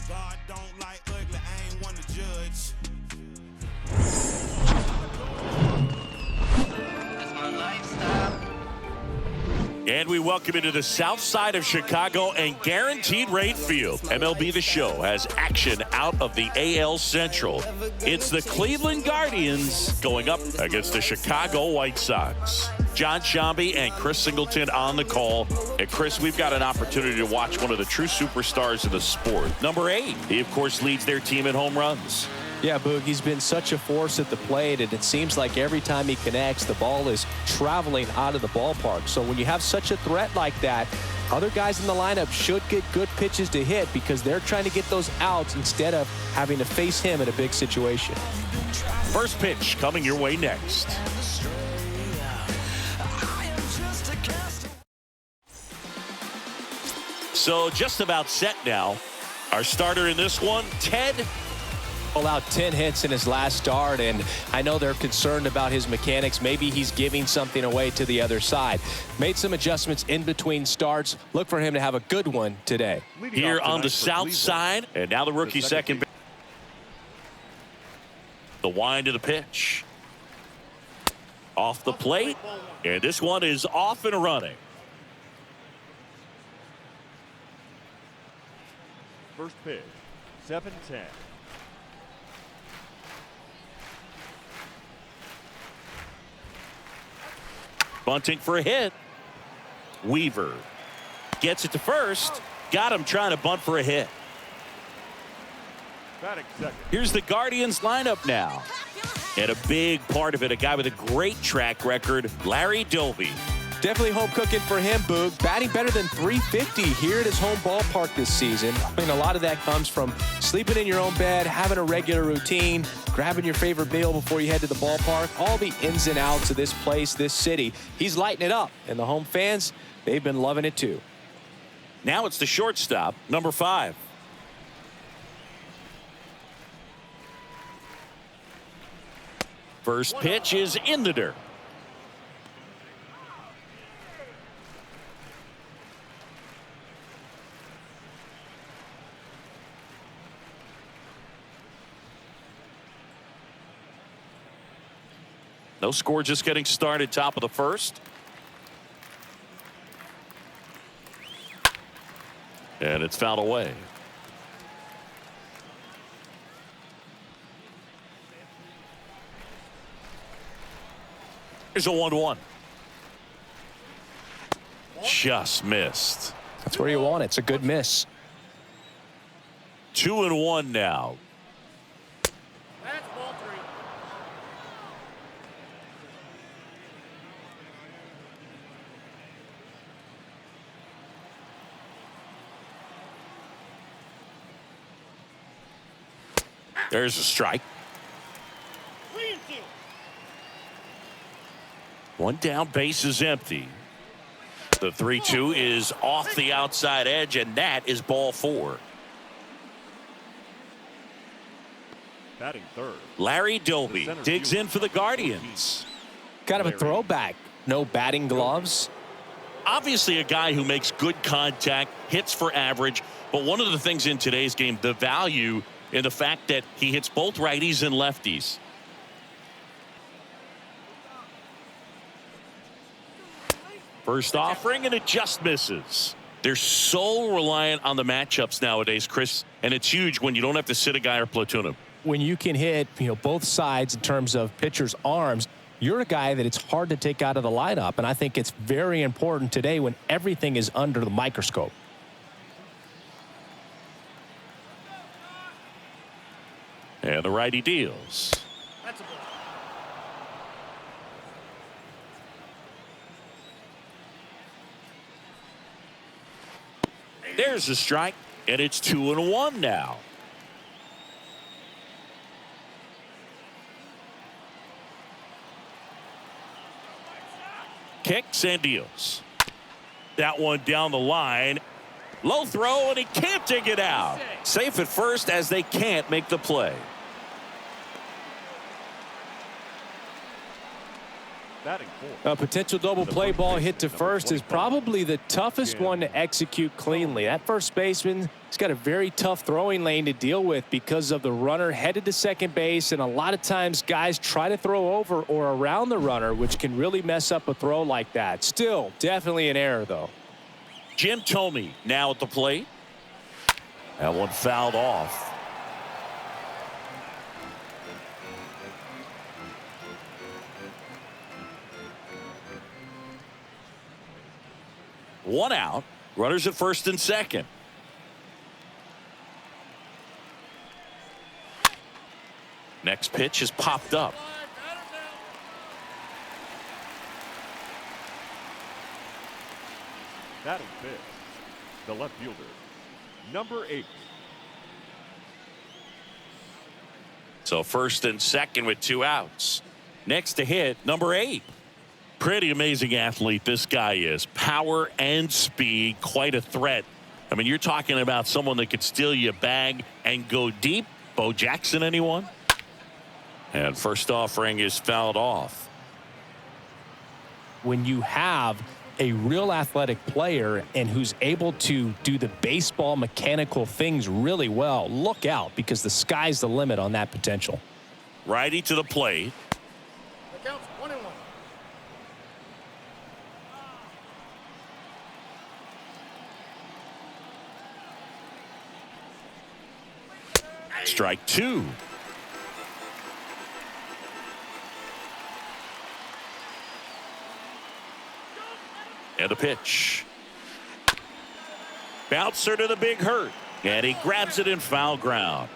God don't like ugly, I ain't one to judge. That's my lifestyle. And we welcome you to the south side of Chicago and Guaranteed Rate Field. MLB The Show has action out of the AL Central. It's the Cleveland Guardians going up against the Chicago White Sox. John Shambi and Chris Singleton on the call. And Chris, we've got an opportunity to watch one of the true superstars of the sport. Number 8, he of course leads their team in home runs. Yeah, Boog, he's been such a force at the plate, and it seems like every time he connects, the ball is traveling out of the ballpark. So when you have such a threat like that, other guys in the lineup should get good pitches to hit because they're trying to get those outs instead of having to face him in a big situation. First pitch coming your way next. So just about set now. Our starter in this one, Ted. Allowed 10 hits in his last start, and I know they're concerned about his mechanics. Maybe he's giving something away to the other side. Made some adjustments in between starts. Look for him to have a good one today. Here on the south side, and now the rookie second. The wind of the pitch. Off the plate, and this one is off and running. First pitch, 7-10. Bunting for a hit. Weaver gets it to first. Got him trying to bunt for a hit. Here's the Guardians lineup now. And a big part of it, a guy with a great track record, Larry Doby. Definitely home cooking for him, Boog. Batting better than .350 here at his home ballpark this season. I mean, a lot of that comes from sleeping in your own bed, having a regular routine, grabbing your favorite meal before you head to the ballpark. All the ins and outs of this place, this city. He's lighting it up. And the home fans, they've been loving it too. Now it's the shortstop, number 5. First pitch is in the dirt. No score, just getting started, top of the first. And it's fouled away. Here's a 1-1. Just missed. That's where you want it. It's a good miss. 2-1 now. There's a strike. One down, base is empty. The 3-2 is off the outside edge, and that is ball 4. Batting third, Larry Doby digs in for the Guardians. Kind of a throwback. No batting gloves. Obviously a guy who makes good contact, hits for average, but one of the things in today's game, the value in the fact that he hits both righties and lefties. First offering, and it just misses. They're so reliant on the matchups nowadays, Chris, and it's huge when you don't have to sit a guy or platoon him. When you can hit, both sides in terms of pitchers' arms, you're a guy that it's hard to take out of the lineup, and I think it's very important today when everything is under the microscope. And the righty deals. There's a strike, and it's 2-1 now. Kicks and deals. That one down the line. Low throw, and he can't dig it out. Safe at first as they can't make the play. Batting fourth. A potential double play ball hit to first is probably the toughest one to execute cleanly. That first baseman has got a very tough throwing lane to deal with because of the runner headed to second base, and a lot of times guys try to throw over or around the runner, which can really mess up a throw like that. Still, definitely an error, though. Jim Thome now at the plate. That one fouled off. One out. Runners at first and second. Next pitch is popped up. Batting fifth, the left fielder, number 8. So first and second with 2 outs. Next to hit, number 8. Pretty amazing athlete this guy is. Power and speed, quite a threat. I mean, you're talking about someone that could steal you a bag and go deep. Bo Jackson, anyone? And first offering is fouled off. When you have a real athletic player and who's able to do the baseball mechanical things really well, look out, because the sky's the limit on that potential. Righty to the plate. The count's 1-1. Strike 2. And a pitch. Bouncer to the big hurt. And he grabs it in foul ground.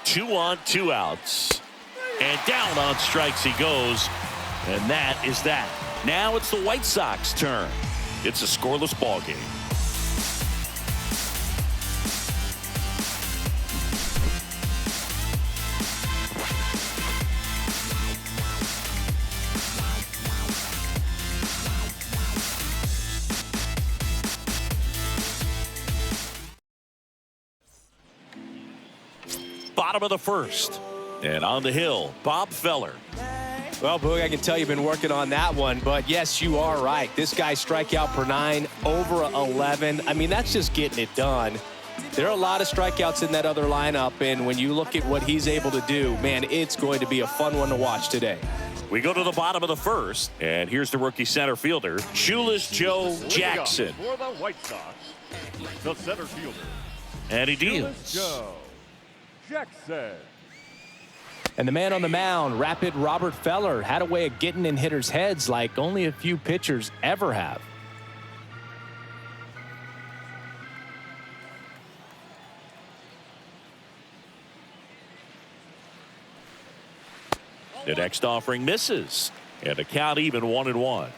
Two on, 2 outs. And down on strikes he goes. And that is that. Now it's the White Sox turn. It's a scoreless ball game. Bottom of the first. And on the hill, Bob Feller. Well, Boog, I can tell you've been working on that one, but yes, you are right. This guy strikeout per 9, over 11. I mean, that's just getting it done. There are a lot of strikeouts in that other lineup, and when you look at what he's able to do, man, it's going to be a fun one to watch today. We go to the bottom of the first, and here's the rookie center fielder, Shoeless Joe Jackson. For the White Sox, the center fielder, And he Shoeless deals. Joe Jackson. And the man on the mound, rapid Robert Feller, had a way of getting in hitters' heads like only a few pitchers ever have. The next offering misses. And the count even 1-1.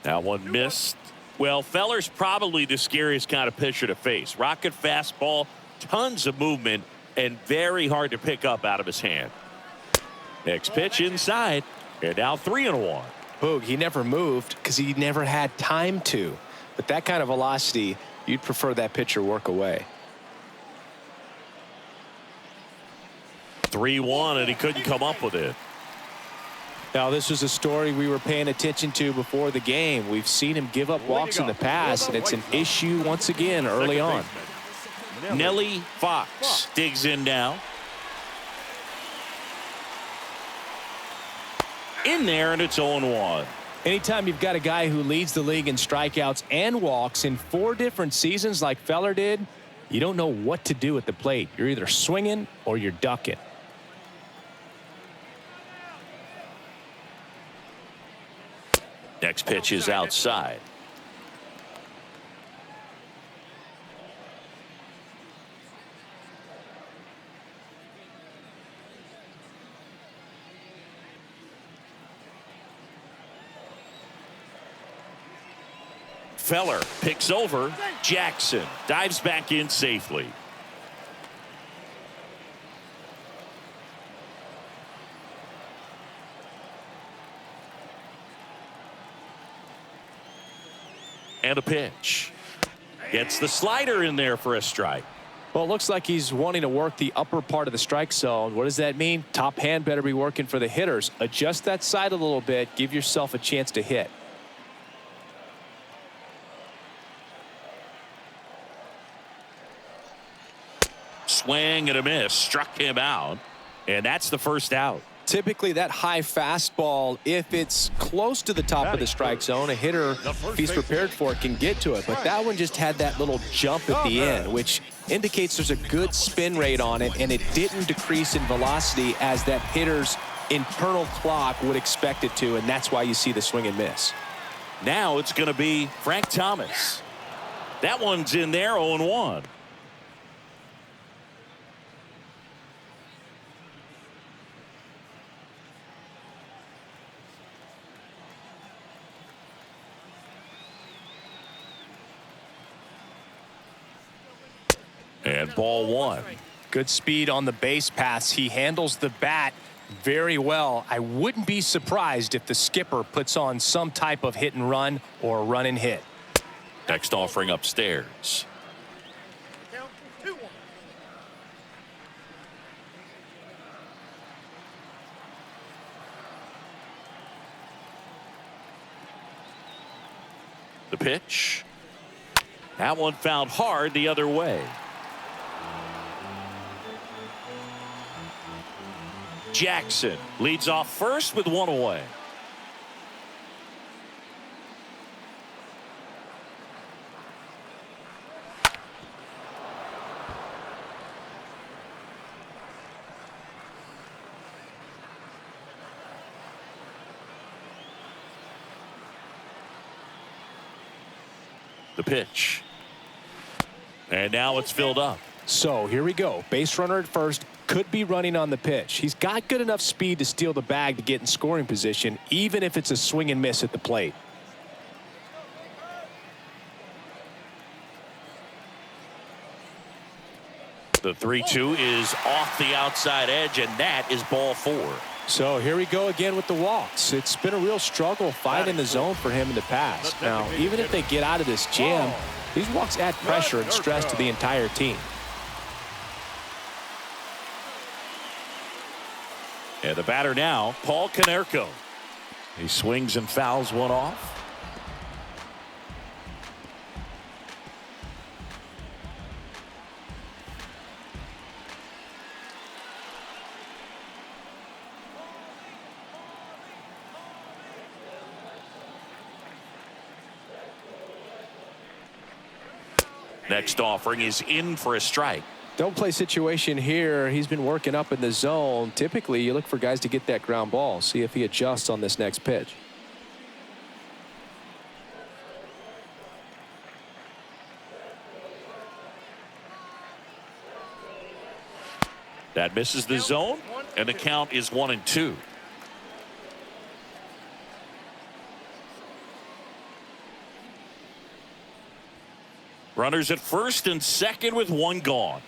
That one missed. Well, Feller's probably the scariest kind of pitcher to face. Rocket fastball, tons of movement, and very hard to pick up out of his hand. Next pitch inside, and now 3-1. Boog, he never moved because he never had time to. But that kind of velocity, you'd prefer that pitcher work away. 3-1, and he couldn't come up with it. Now, this was a story we were paying attention to before the game. We've seen him give up walks in the past, and it's an issue once again early on. Nelly Fox digs in now. In there, and it's 0-1. Anytime you've got a guy who leads the league in strikeouts and walks in 4 different seasons like Feller did, you don't know what to do at the plate. You're either swinging or you're ducking. Next pitch is outside. Feller picks over. Jackson dives back in safely. And a pitch. Gets the slider in there for a strike. Well, it looks like he's wanting to work the upper part of the strike zone. What does that mean? Top hand better be working for the hitters. Adjust that side a little bit. Give yourself a chance to hit. Swing and a miss. Struck him out. And that's the first out. Typically, that high fastball, if it's close to the top of the strike zone, a hitter, if he's prepared for it, can get to it. But that one just had that little jump at the end, which indicates there's a good spin rate on it, and it didn't decrease in velocity as that hitter's internal clock would expect it to, and that's why you see the swing and miss. Now it's going to be Frank Thomas. That one's in there, 0-1. And ball one. Good speed on the base paths. He handles the bat very well. I wouldn't be surprised if the skipper puts on some type of hit and run or run and hit. Next offering upstairs. Count 2-1. The pitch. That one fouled hard the other way. Jackson leads off first with one away. The pitch. And now it's filled up. So here we go. Base runner at first. Could be running on the pitch. He's got good enough speed to steal the bag to get in scoring position, even if it's a swing and miss at the plate. The 3-2 is off the outside edge, and that is ball four. So here we go again with the walks. It's been a real struggle finding the zone for him in the past. Now, even if they get out of this jam, these walks add pressure and stress to the entire team. And the batter now, Paul Konerko. He swings and fouls one off. Next offering is in for a strike. Don't play situation here. He's been working up in the zone. Typically, you look for guys to get that ground ball. See if he adjusts on this next pitch. That misses the zone, and the count is 1-2. Runners at first and second with one gone.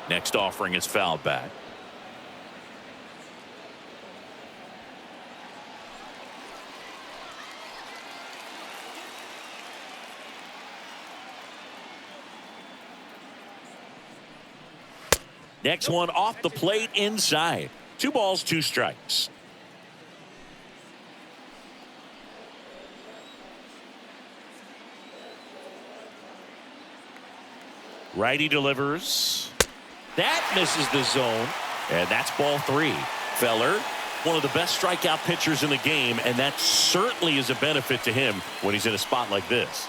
Next offering is fouled back. Next one off the plate inside. 2 balls, 2 strikes. Righty delivers. That misses the zone, and that's ball 3. Feller, one of the best strikeout pitchers in the game, and that certainly is a benefit to him when he's in a spot like this.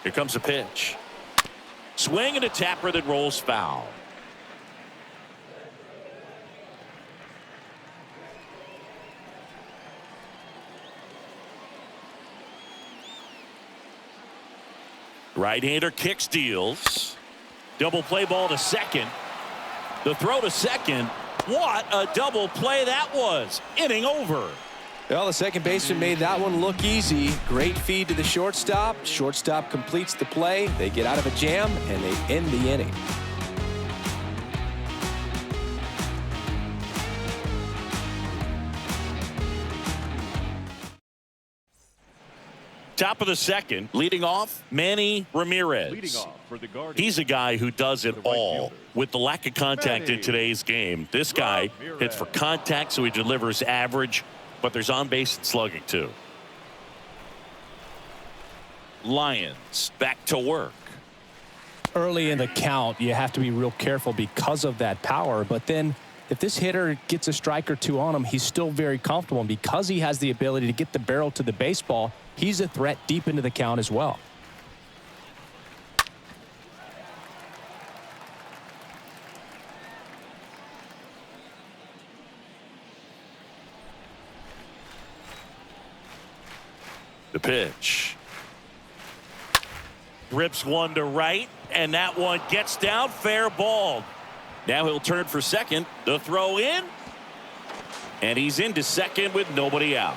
Here comes a pitch. Swing and a tapper that rolls foul. Right-hander kick steals. Double play ball to second. The throw to second. What a double play that was. Inning over. Well, the second baseman made that one look easy. Great feed to the shortstop. Shortstop completes the play. They get out of a jam, and they end the inning. Top of the second, leading off, Manny Ramirez. Leading off for the Guardians. He's a guy who does it The right all. fielder. With the lack of contact in today's game, this guy hits for contact, so he delivers average, but there's on-base and slugging too. Lions back to work. Early in the count, you have to be real careful because of that power, but then if this hitter gets a strike or two on him, he's still very comfortable, and because he has the ability to get the barrel to the baseball, he's a threat deep into the count as well. The pitch. Rips one to right, and that one gets down, fair ball. Now he'll turn for second. The throw in, and he's into second with nobody out.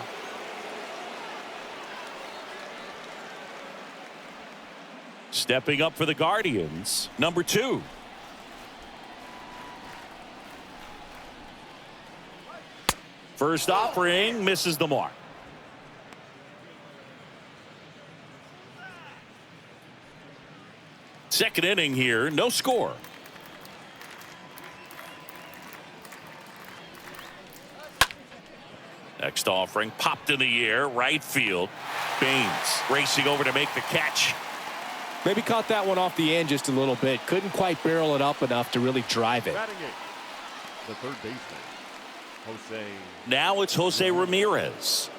Stepping up for the Guardians, number 2. First offering misses the mark. Second inning here, no score. Next offering popped in the air, right field. Baines racing over to make the catch. Maybe caught that one off the end just a little bit. Couldn't quite barrel it up enough to really drive it. Batting it, the third baseman, Jose. Now it's Jose Ramirez.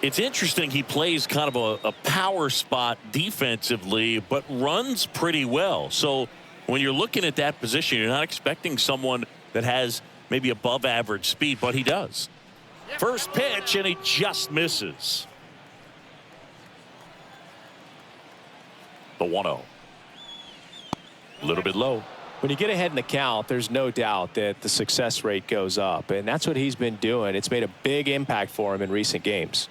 It's interesting, he plays kind of a power spot defensively, but runs pretty well. So when you're looking at that position, you're not expecting someone that has maybe above average speed, but he does. First pitch, and he just misses. The 1-0. A little bit low. When you get ahead in the count, there's no doubt that the success rate goes up, and that's what he's been doing. It's made a big impact for him in recent games.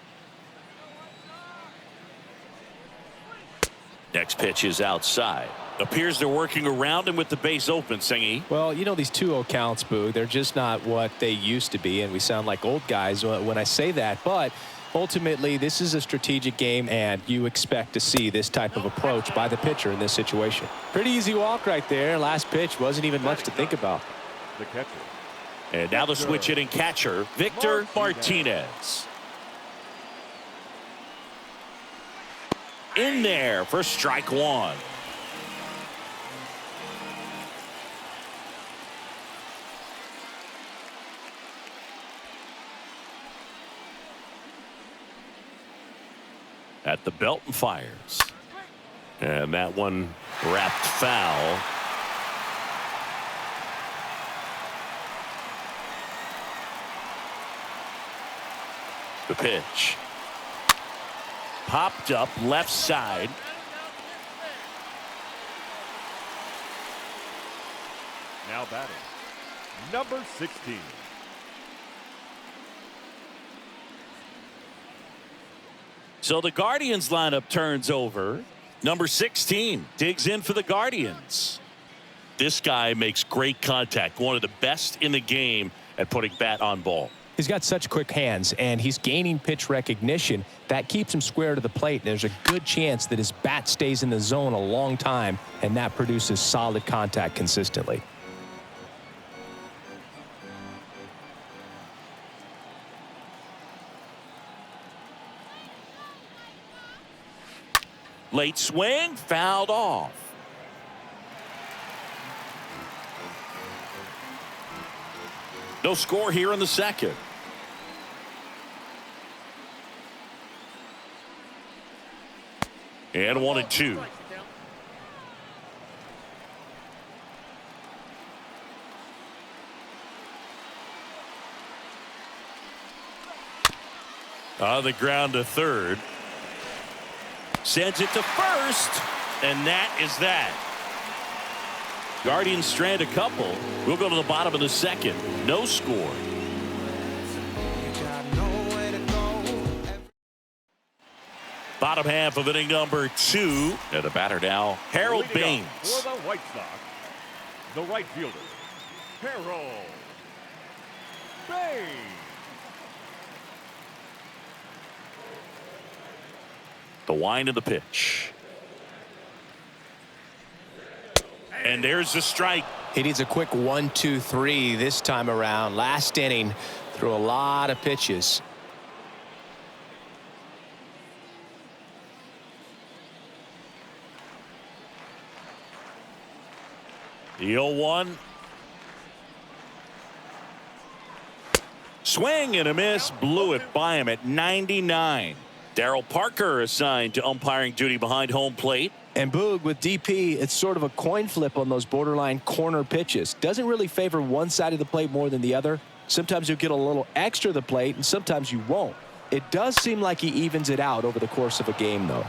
Next pitch is outside. Appears they're working around him with the base open, Singy. Well, you know, these 2-0 counts, Boog, they're just not what they used to be, and we sound like old guys when I say that, but ultimately this is a strategic game, and you expect to see this type of approach by the pitcher in this situation. Pretty easy walk right there. Last pitch wasn't even much to think about. The catcher. And now the switch hitting catcher, Victor Martinez. In there for strike one. At the belt and fires. And that one wrapped foul. The pitch. Popped up left side. Now batting, number 16. So the Guardians lineup turns over. Number 16 digs in for the Guardians. This guy makes great contact. One of the best in the game at putting bat on ball. He's got such quick hands, and he's gaining pitch recognition. That keeps him square to the plate, and there's a good chance that his bat stays in the zone a long time, and that produces solid contact consistently. Late swing, fouled off. No score here in the second. And 1-2. On the ground to third. Sends it to first, and that is that. Guardians strand a couple. We'll go to the bottom of the second. No score. Bottom half of inning number 2. And the batter now, Harold Baines. For the White Sox, the right fielder, Harold Baines. The wind of the pitch. And there's the strike. He needs a quick 1-2-3 this time around. Last inning, threw a lot of pitches. The 0-1. Swing and a miss. Blew it by him at 99. Darryl Parker assigned to umpiring duty behind home plate. And Boog, with DP, it's sort of a coin flip on those borderline corner pitches. Doesn't really favor one side of the plate more than the other. Sometimes you'll get a little extra to the plate, and sometimes you won't. It does seem like he evens it out over the course of a game, though.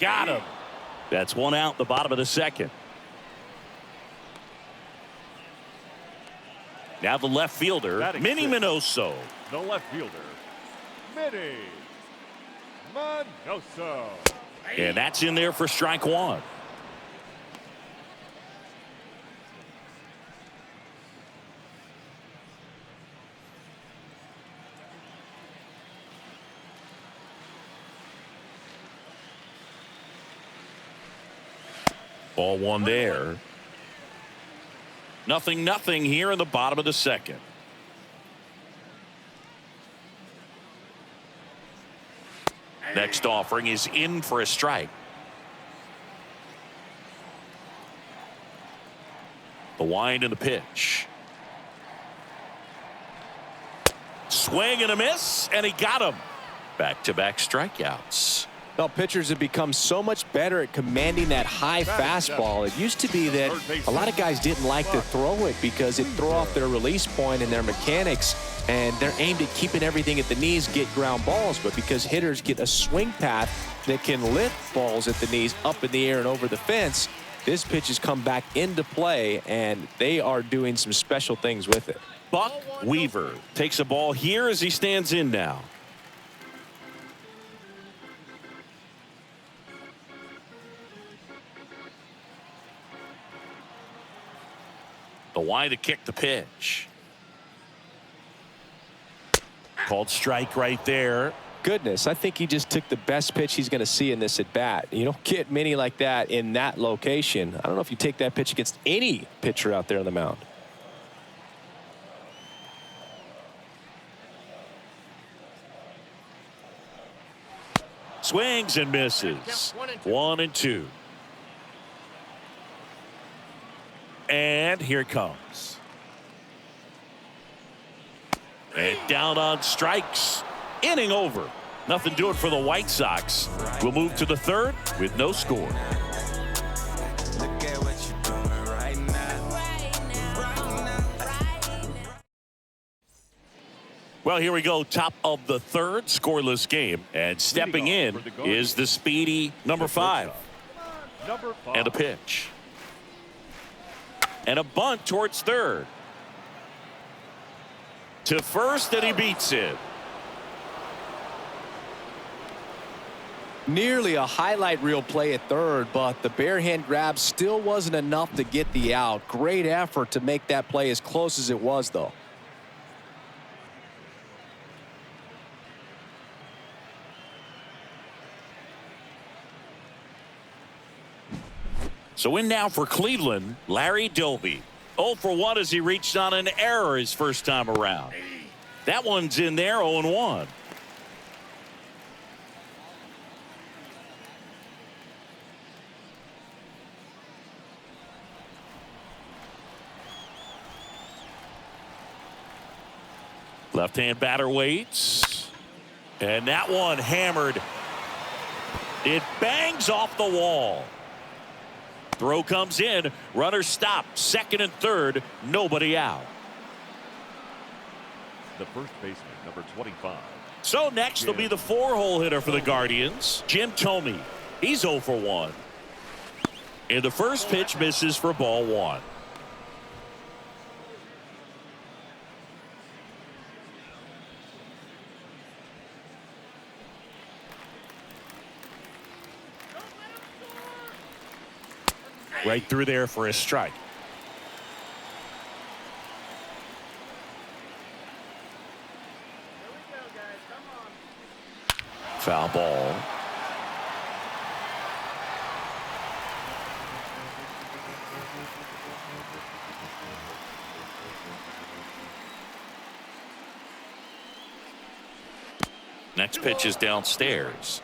Got him. That's one out in the bottom of the second. Now the left fielder, Minnie Minoso. The left fielder, Minnie Minoso. And that's in there for strike one. Ball one there. 0-0 here in the bottom of the second. Next offering is in for a strike. The wind and the pitch. Swing and a miss, and he got him. Back-to-back strikeouts. Well, pitchers have become so much better at commanding that high fastball. It used to be that a lot of guys didn't like to throw it because it'd throw off their release point and their mechanics, and they're aimed at keeping everything at the knees, get ground balls. But because hitters get a swing path that can lift balls at the knees up in the air and over the fence, this pitch has come back into play, and they are doing some special things with it. Buck Weaver takes a ball here as he stands in now. The wide to kick the pitch. Called strike right there. Goodness, I think he just took the best pitch he's going to see in this at bat. You don't get many like that in that location. I don't know if you take that pitch against any pitcher out there on the mound. Swings and misses. 1-2. And here it comes. And down on strikes. Inning over. Nothing doing for the White Sox. We'll move to the third with no score. Well, here we go. Top of the third, scoreless game. And stepping in is the speedy number 5. And a pitch. And a bunt towards third. To first, and he beats it. Nearly a highlight reel play at third, but the bare hand grab still wasn't enough to get the out. Great effort to make that play as close as it was, though. So in now for Cleveland, Larry Doby. 0 for 1 as he reached on an error his first time around. That one's in there, 0-1. Left-hand batter waits. And that one hammered. It bangs off the wall. Throw comes in. Runner stopped. Second and third. Nobody out. The first baseman, number 25. So next will be the 4-hole hitter for the Guardians, Jim Thome. He's 0 for 1. And the first pitch misses for ball 1. Right through there for a strike. Foul ball. Next pitch is downstairs.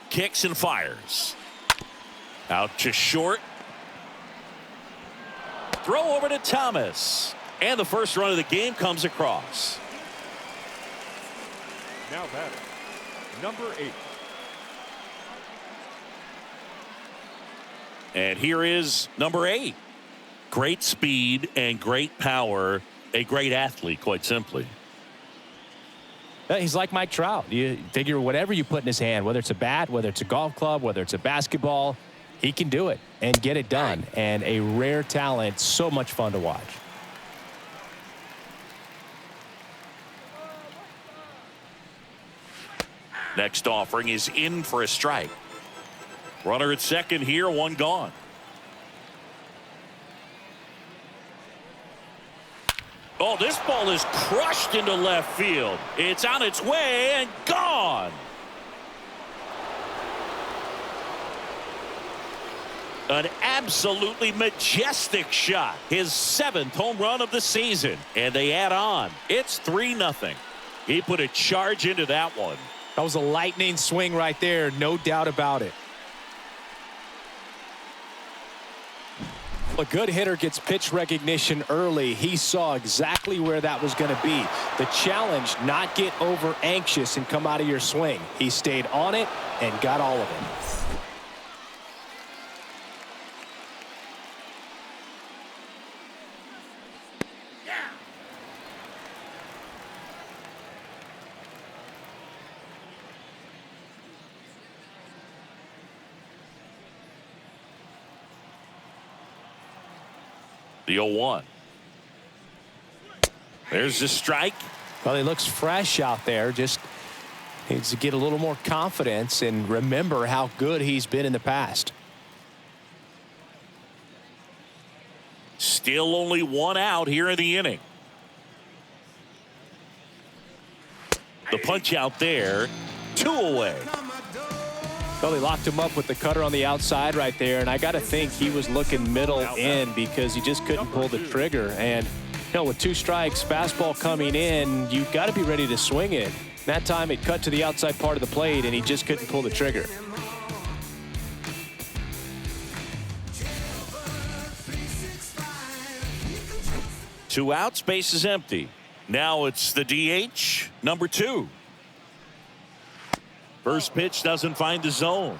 Kicks and fires. Out to short. Throw over to Thomas. And the first run of the game comes across. Now batting, number 8. And here is number 8. Great speed and great power. A great athlete, quite simply. He's like Mike Trout. You figure whatever you put in his hand, whether it's a bat, whether it's a golf club, whether it's a basketball, he can do it and get it done. And a rare talent, so much fun to watch. Next offering is in for a strike. Runner at second here, one gone. Oh, this ball is crushed into left field. It's on its way and gone. An absolutely majestic shot. His 7th home run of the season. And they add on. It's 3-0. He put a charge into that one. That was a lightning swing right there, no doubt about it. A good hitter gets pitch recognition early. He saw exactly where that was going to be. The challenge, not get over anxious and come out of your swing. He stayed on it and got all of it. The 0-1. There's the strike. Well, he looks fresh out there. Just needs to get a little more confidence and remember how good he's been in the past. Still only one out here in the inning. The punch out there. 2 away. Well, he locked him up with the cutter on the outside right there, and I got to think he was looking middle in because he just couldn't pull the trigger. And, you know, with 2 strikes, fastball coming in, you've got to be ready to swing it. That time it cut to the outside part of the plate, and he just couldn't pull the trigger. Two outs, base is empty. Now it's the DH, number 2. First pitch doesn't find the zone.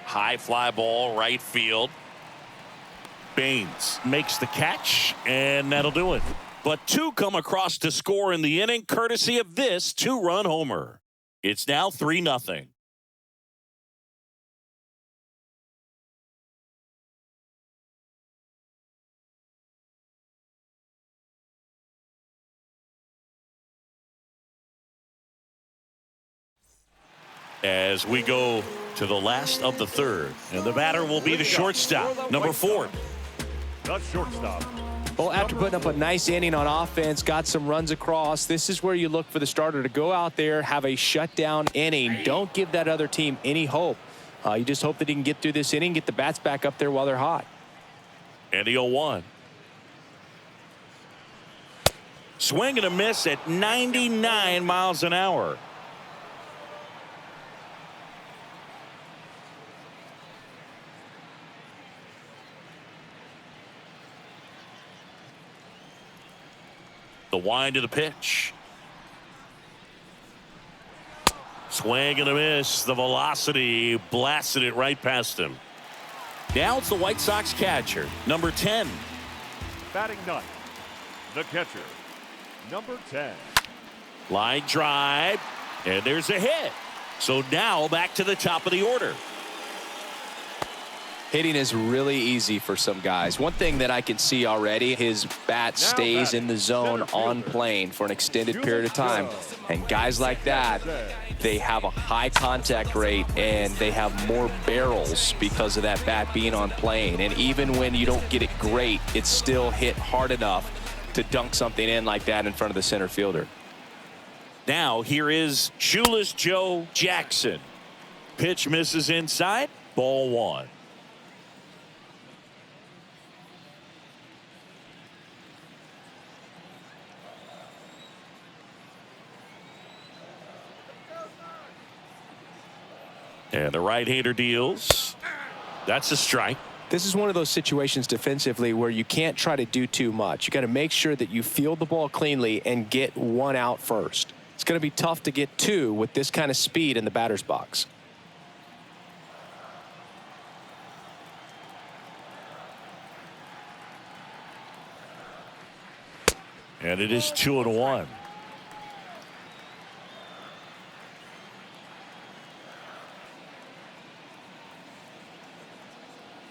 High fly ball, right field. Baines makes the catch, and that'll do it. But 2 come across to score in the inning, courtesy of this 2-run homer. It's now 3-0. As we go to the last of the 3rd, and the batter will be the shortstop, number 4. The shortstop. Well, after putting up a nice inning on offense, got some runs across, this is where you look for the starter to go out there, have a shutdown inning. Don't give that other team any hope. You just hope that he can get through this inning, get the bats back up there while they're hot. And the 0-1. Swing and a miss at 99 miles an hour. The wind of the pitch. Swing and a miss. The velocity blasted it right past him. Now it's the White Sox catcher, number 10. Batting 9th, the catcher, number 10. Line drive, and there's a hit. So now back to the top of the order. Hitting is really easy for some guys. One thing that I can see already, his bat stays in the zone on plane for an extended period of time. And guys like that, they have a high contact rate and they have more barrels because of that bat being on plane. And even when you don't get it great, it's still hit hard enough to dunk something in like that in front of the center fielder. Now here is Shoeless Joe Jackson. Pitch misses inside. Ball one. And the right-hander deals. That's a strike. This is one of those situations defensively where you can't try to do too much. You got to make sure that you field the ball cleanly and get one out first. It's going to be tough to get two with this kind of speed in the batter's box. And it is 2-1.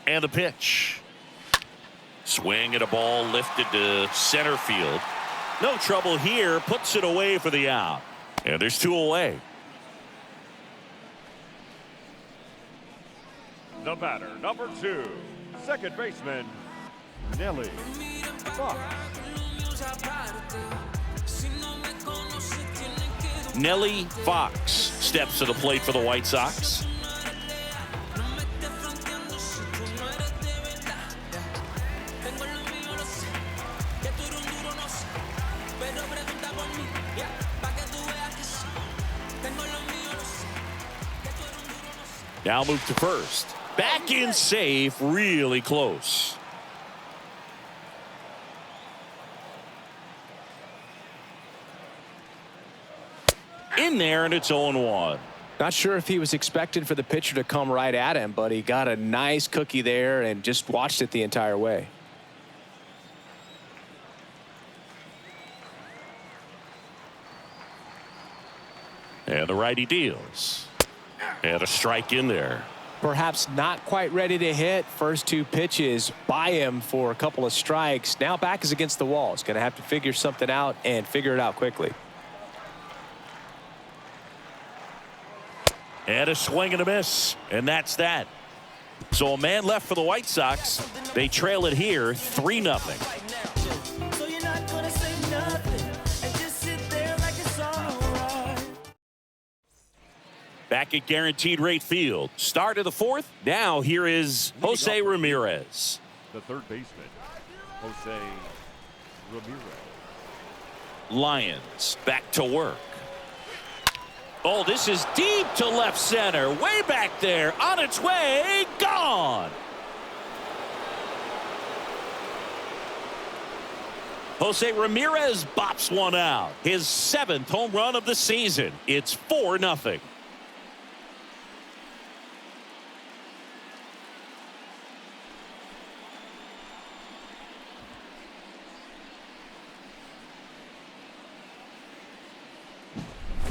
And the pitch. Swing at a ball lifted to center field. No trouble here. Puts it away for the out. And there's two away. The batter, number 2, second baseman, Nelly Fox. Nelly Fox steps to the plate for the White Sox. Now move to first. Back in safe, really close. In there, and it's 0-1. Not sure if he was expected for the pitcher to come right at him, but he got a nice cookie there and just watched it the entire way. And the righty deals. And a strike in there. Perhaps not quite ready to hit. First two pitches by him for a couple of strikes. Now back is against the wall. He's going to have to figure something out and figure it out quickly. And a swing and a miss. And that's that. So a man left for the White Sox. They trail it here 3-0. Back at Guaranteed Rate Field. Start of the fourth. Now here is Jose Ramirez. The third baseman, Jose Ramirez. Lions back to work. Oh, this is deep to left center. Way back there. On its way. Gone. Jose Ramirez bops one out. His 7th home run of the season. It's 4-0.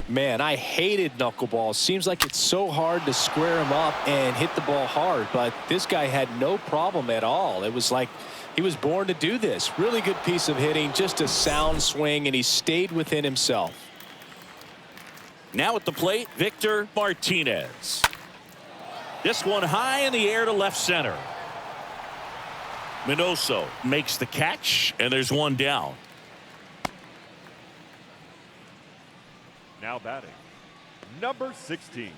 Man, I hated knuckleballs. Seems like it's so hard to square him up and hit the ball hard, but this guy had no problem at all. It was like he was born to do this. Really good piece of hitting, just a sound swing, and he stayed within himself. Now at the plate, Victor Martinez. This one high in the air to left center. Minoso makes the catch, and there's one down. Now batting, number 16.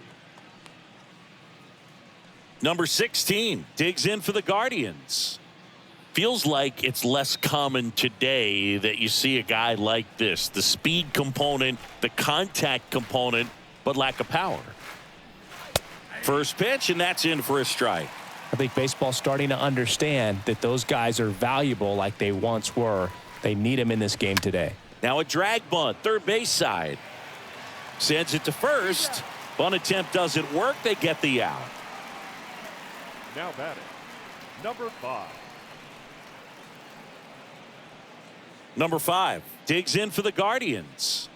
Number 16 digs in for the Guardians. Feels like it's less common today that you see a guy like this. The speed component, the contact component, but lack of power. First pitch, and that's in for a strike. I think baseball's starting to understand that those guys are valuable like they once were. They need him in this game today. Now a drag bunt, third base side. Sends it to first. Bunt attempt doesn't work. They get the out. Now batting, number 5. Number 5 digs in for the Guardians.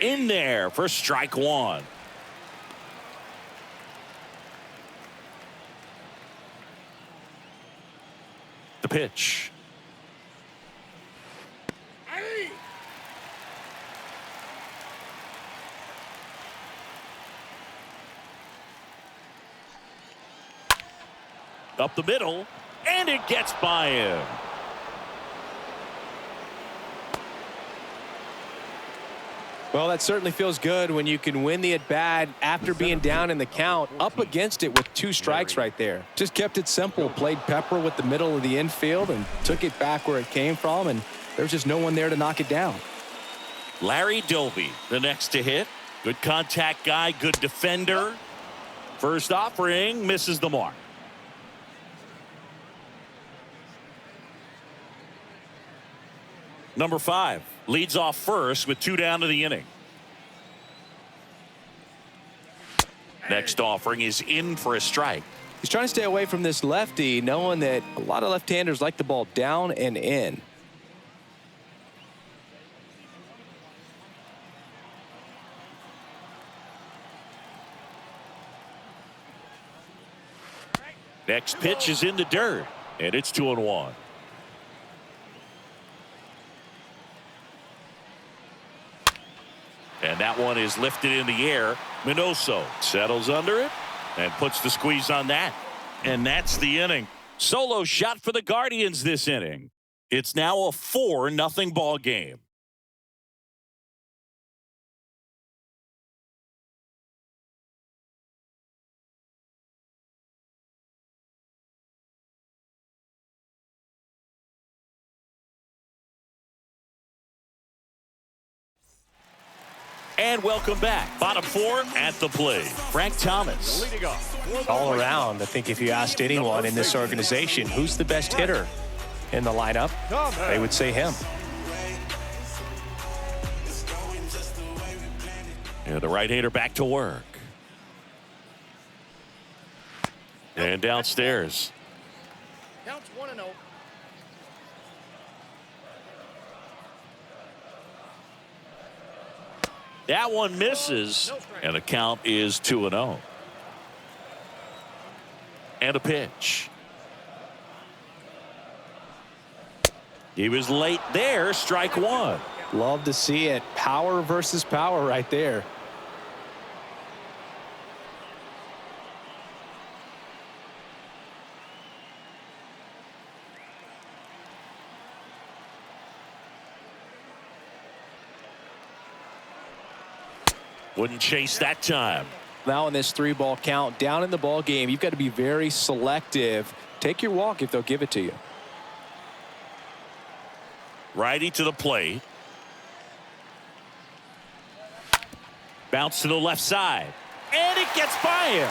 in there for strike one. The pitch. Up the middle, and it gets by him. Well, that certainly feels good when you can win the at-bat after being down in the count, up against it with 2 strikes right there. Just kept it simple, played pepper with the middle of the infield and took it back where it came from, and there's just no one there to knock it down. Larry Doby, the next to hit. Good contact guy, good defender. First offering, misses the mark. Number 5 leads off first with 2 down to the inning. Next offering is in for a strike. He's trying to stay away from this lefty, knowing that a lot of left-handers like the ball down and in. Next pitch is in the dirt, and it's 2-1. And that one is lifted in the air. Minoso settles under it and puts the squeeze on that. And that's the inning. Solo shot for the Guardians this inning. It's now a 4-0 ball game. And welcome back. Bottom 4 at the plate. Frank Thomas. Leading off. All around, I think if you asked anyone in this organization who's the best hitter in the lineup, they would say him. Yeah, the right-hander back to work. And downstairs. Counts 1-0. That one misses, and the count is 2-0. And a pitch. He was late there, strike one. Love to see it. Power versus power right there. Wouldn't chase that time. Now in this 3-ball count, down in the ball game, you've got to be very selective. Take your walk if they'll give it to you. Righty to the plate. Bounce to the left side. And it gets by him.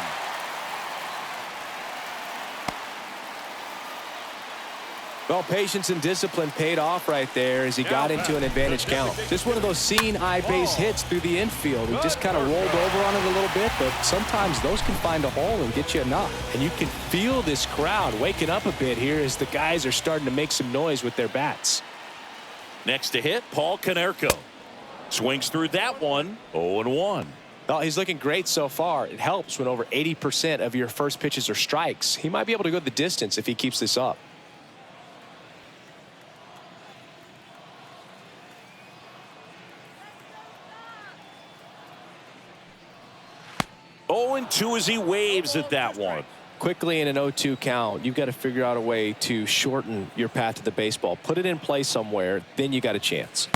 Well, patience and discipline paid off right there as he got into an advantage count. Just one of those seeing eye base hits through the infield. He just kind of rolled over on it a little bit, but sometimes those can find a hole and get you enough. And you can feel this crowd waking up a bit here as the guys are starting to make some noise with their bats. Next to hit, Paul Konerko. Swings through that one, 0-1. Well, he's looking great so far. It helps when over 80% of your first pitches are strikes. He might be able to go the distance if he keeps this up. Oh, 0-2 as he waves at that one. Quickly in an 0-2 count, you've got to figure out a way to shorten your path to the baseball. Put it in play somewhere, then you got a chance.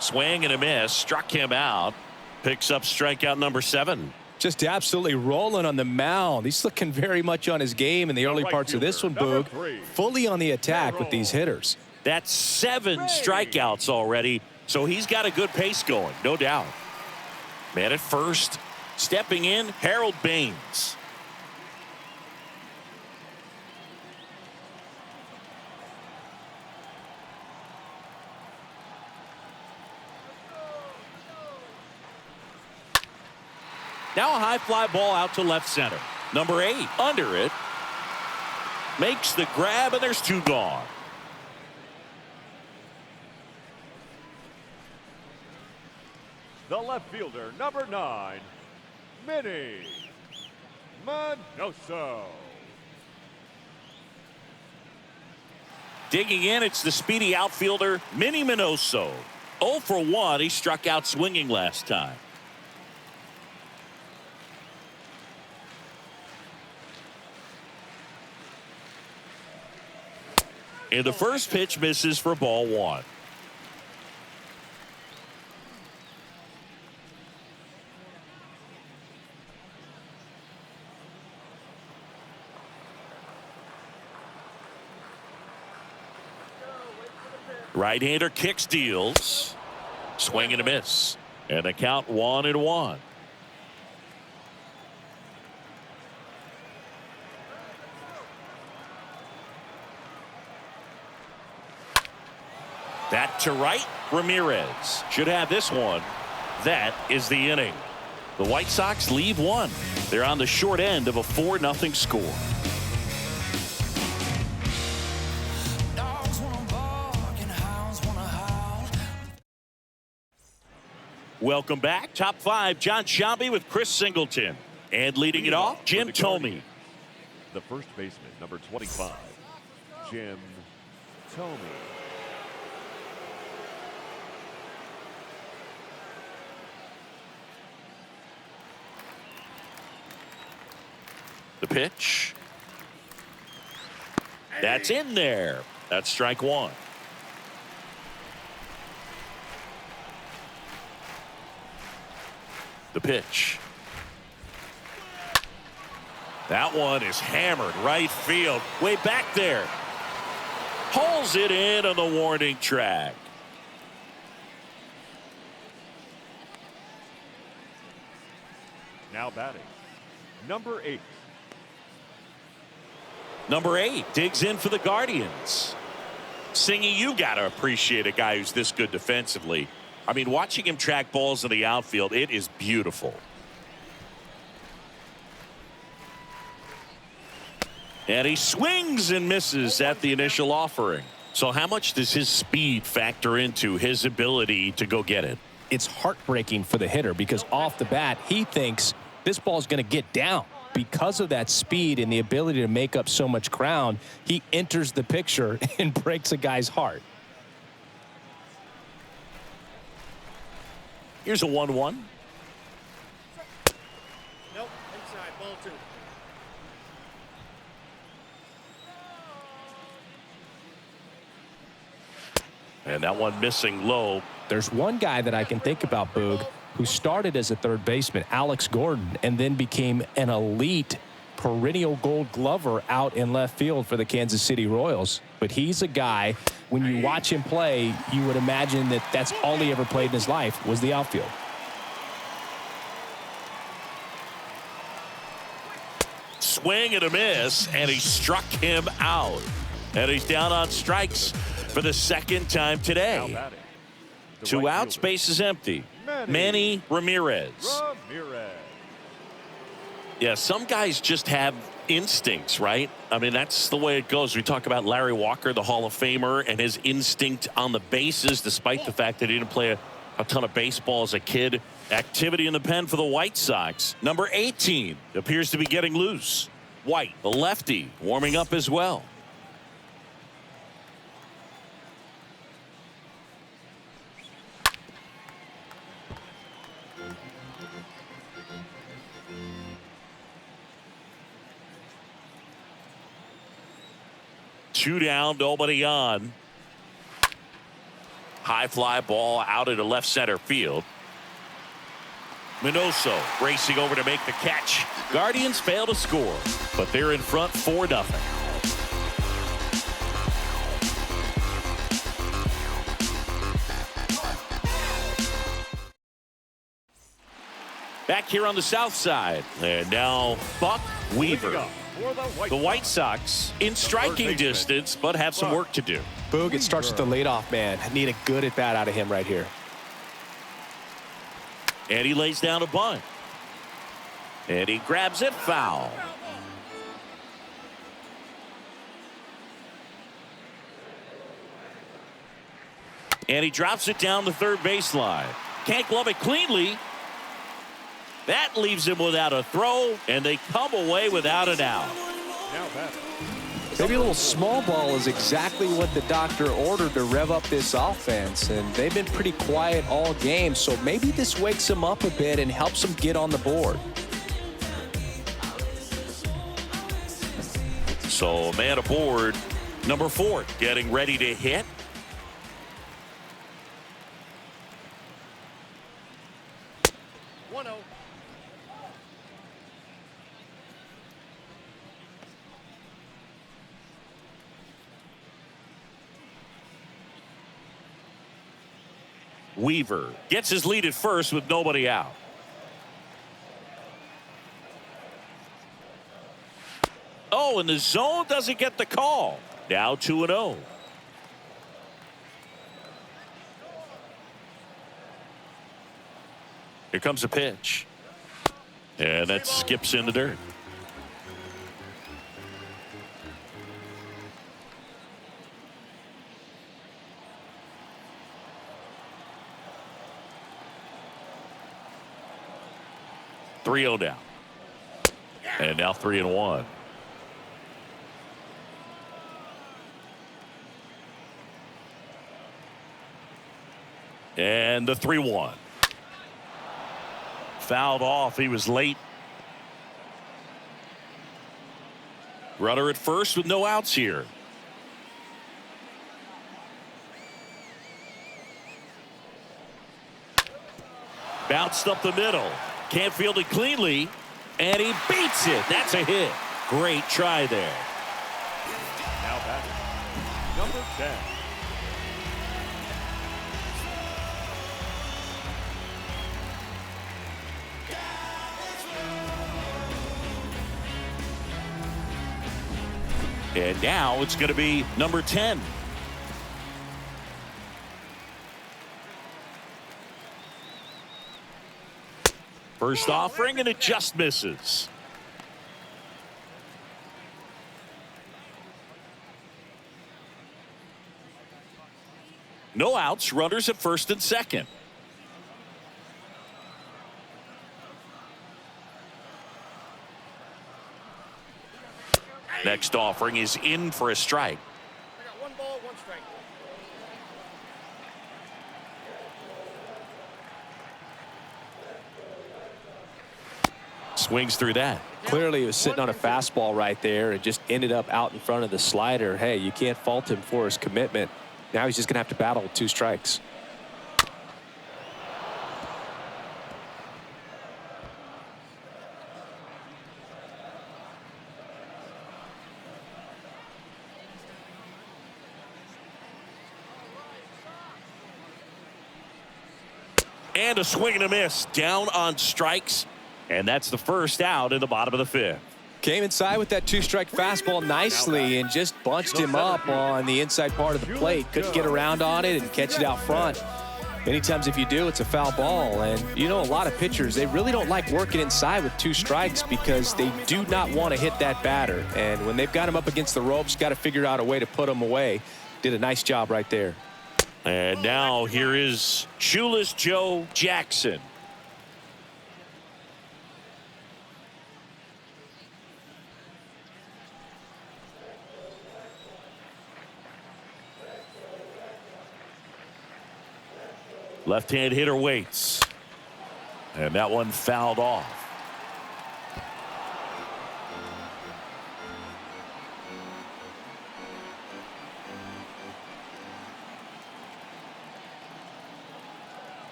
Swing and a miss, struck him out. Picks up strikeout number 7. Just absolutely rolling on the mound. He's looking very much on his game in the early parts of this one, Boog. Fully on the attack with these hitters. That's 7 strikeouts already, so he's got a good pace going, no doubt. Man at first. Stepping in, Harold Baines. Now a high fly ball out to left center. Number 8 under it. Makes the grab, and there's 2 gone. the left fielder, number 9, Minnie Minoso. Digging in, it's the speedy outfielder, Minnie Minoso. 0 for 1. He struck out swinging last time. And the first pitch misses for ball 1. Right-hander kicks, deals. Swing and a miss. And the count 1-1. That to right, Ramirez should have this one. That is the inning. The White Sox leave one. They're on the short end of a 4-0 score. Welcome back. Top 5, John Sciambi with Chris Singleton. And leading it off, Jim Thome. The first baseman, number 25, Jim Thome. The pitch. That's in there. That's strike 1. The pitch. That one is hammered right field. Way back there. Hauls it in on the warning track. Now batting, number 8. Number 8 digs in for the Guardians. Singy, you got to appreciate a guy who's this good defensively. I mean, watching him track balls in the outfield, it is beautiful. And he swings and misses at the initial offering. So how much does his speed factor into his ability to go get it? It's heartbreaking for the hitter because off the bat, he thinks this ball's going to get down. Because of that speed and the ability to make up so much ground, he enters the picture and breaks a guy's heart. Here's a 1-1. Nope, inside, ball 2. And that one missing low. There's one guy that I can think about, Boog, who started as a third baseman, Alex Gordon, and then became an elite perennial gold glover out in left field for the Kansas City Royals. But he's a guy, when you watch him play, you would imagine that that's all he ever played in his life was the outfield. Swing and a miss, and he struck him out. And he's down on strikes for the second time Now today. batting, the 2 right outs, fielder, base is empty. Manny Ramirez. Ramirez. Yeah, some guys just have instincts, right? I mean, that's the way it goes. We talk about Larry Walker, the Hall of Famer, and his instinct on the bases, despite the fact that he didn't play a ton of baseball as a kid. Activity in the pen for the White Sox. Number 18 appears to be getting loose. White, the lefty, warming up as well. Two down, nobody on. High fly ball out into left center field. Minoso racing over to make the catch. Guardians fail to score, but they're in front 4-0. Back here on the south side. And now Buck Weaver. The White Sox in striking distance, but have some work to do. Boog, it starts with the leadoff man. Need a good at bat out of him right here. And he lays down a bunt. And he grabs it foul. And he drops it down the third baseline. Can't glove it cleanly. That leaves him without a throw, and they come away without an out. Now batting. Maybe a little small ball is exactly what the doctor ordered to rev up this offense, and they've been pretty quiet all game, so maybe this wakes them up a bit and helps them get on the board. So man aboard, number 4, getting ready to hit. Weaver gets his lead at first with nobody out. Oh, and the zone doesn't get the call. Now 2-0. Here comes a pitch. And that skips in the dirt. .3-0 down. And now 3-1. And the 3-1. Fouled off. He was late. Runner at first with no outs here. Bounced up the middle. Can't field it cleanly. And he beats it. That's a hit. Great try there. Now batting. Number 10. And now it's going to be number 10. First offering, and it just misses. No outs, runners at first and second. Next offering is in for a strike. I got 1 ball, 1 strike. Swings through that. Clearly he was sitting on a fastball right there and just ended up out in front of the slider. Hey, you can't fault him for his commitment. Now he's just going to have to battle with 2 strikes. And a swing and a miss. Down on strikes. And that's the first out in the bottom of the 5th. Came inside with that 2-strike fastball nicely and just bunched him up on the inside part of the plate. Couldn't get around on it and catch it out front. Many times if you do, it's a foul ball. And you know, a lot of pitchers, they really don't like working inside with 2 strikes because they do not want to hit that batter. And when they've got him up against the ropes, got to figure out a way to put him away. Did a nice job right there. And now here is Shoeless Joe Jackson. Left-hand hitter waits. And that one fouled off.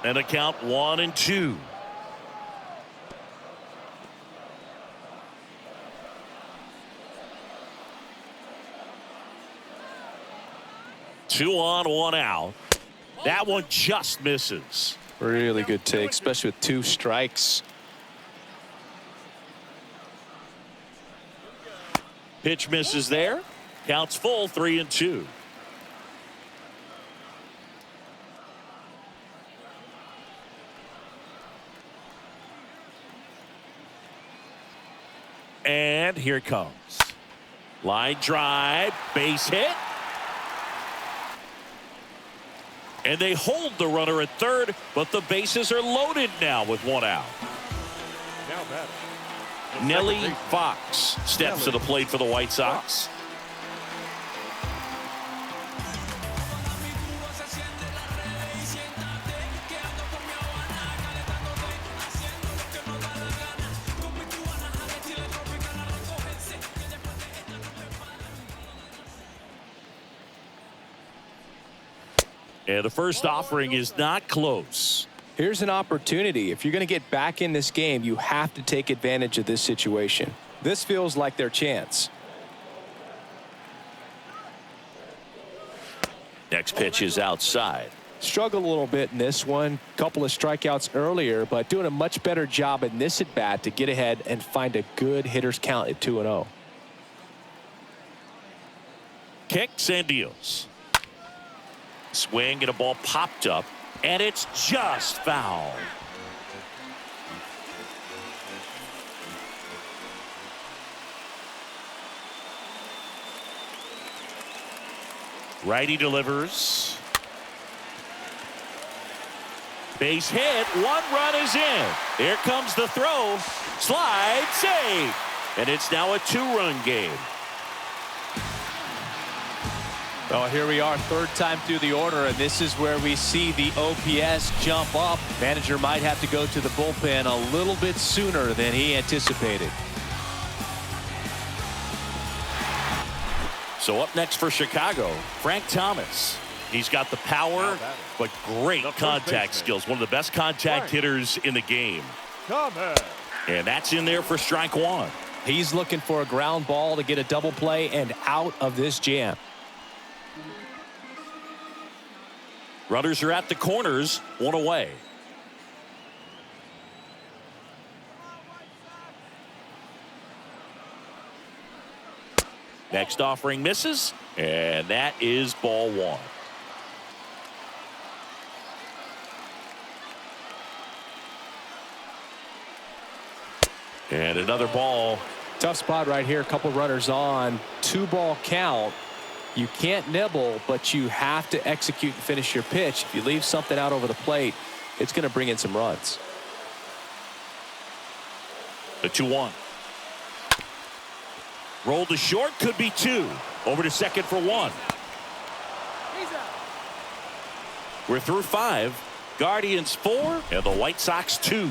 And a count 1-2. Two on, 1 out. That one just misses. Really good take, especially with 2 strikes. Pitch misses there. Counts full, 3-2. And here it comes. Line drive, base hit. And they hold the runner at third, but the bases are loaded now with one out. Now batting. Nelly Fox steps to the plate for the White Sox. And the first offering is not close. Here's an opportunity. If you're going to get back in this game, you have to take advantage of this situation. This feels like their chance. Next pitch is outside. Struggled a little bit in this one. Couple of strikeouts earlier, but doing a much better job in this at bat to get ahead and find a good hitter's count at 2-0. Kicks and deals. Swing and a ball popped up, and it's just foul. Righty delivers. Base hit. One run is in. Here comes the throw. Slide save. And it's now a 2-run game. Well, here we are, third time through the order, and this is where we see the OPS jump up. Manager might have to go to the bullpen a little bit sooner than he anticipated. So up next for Chicago, Frank Thomas. He's got the power, but great contact skills. One of the best contact hitters in the game. And that's in there for strike one. He's looking for a ground ball to get a double play and out of this jam. Runners are at the corners, one away. Next offering misses, and that is ball one. And another ball. Tough spot right here. A couple runners on. 2-ball count. You can't nibble, but you have to execute and finish your pitch. If you leave something out over the plate, it's going to bring in some runs. The 2-1. Roll to short, could be 2. Over to second for 1. We're through 5. Guardians 4 and the White Sox 2.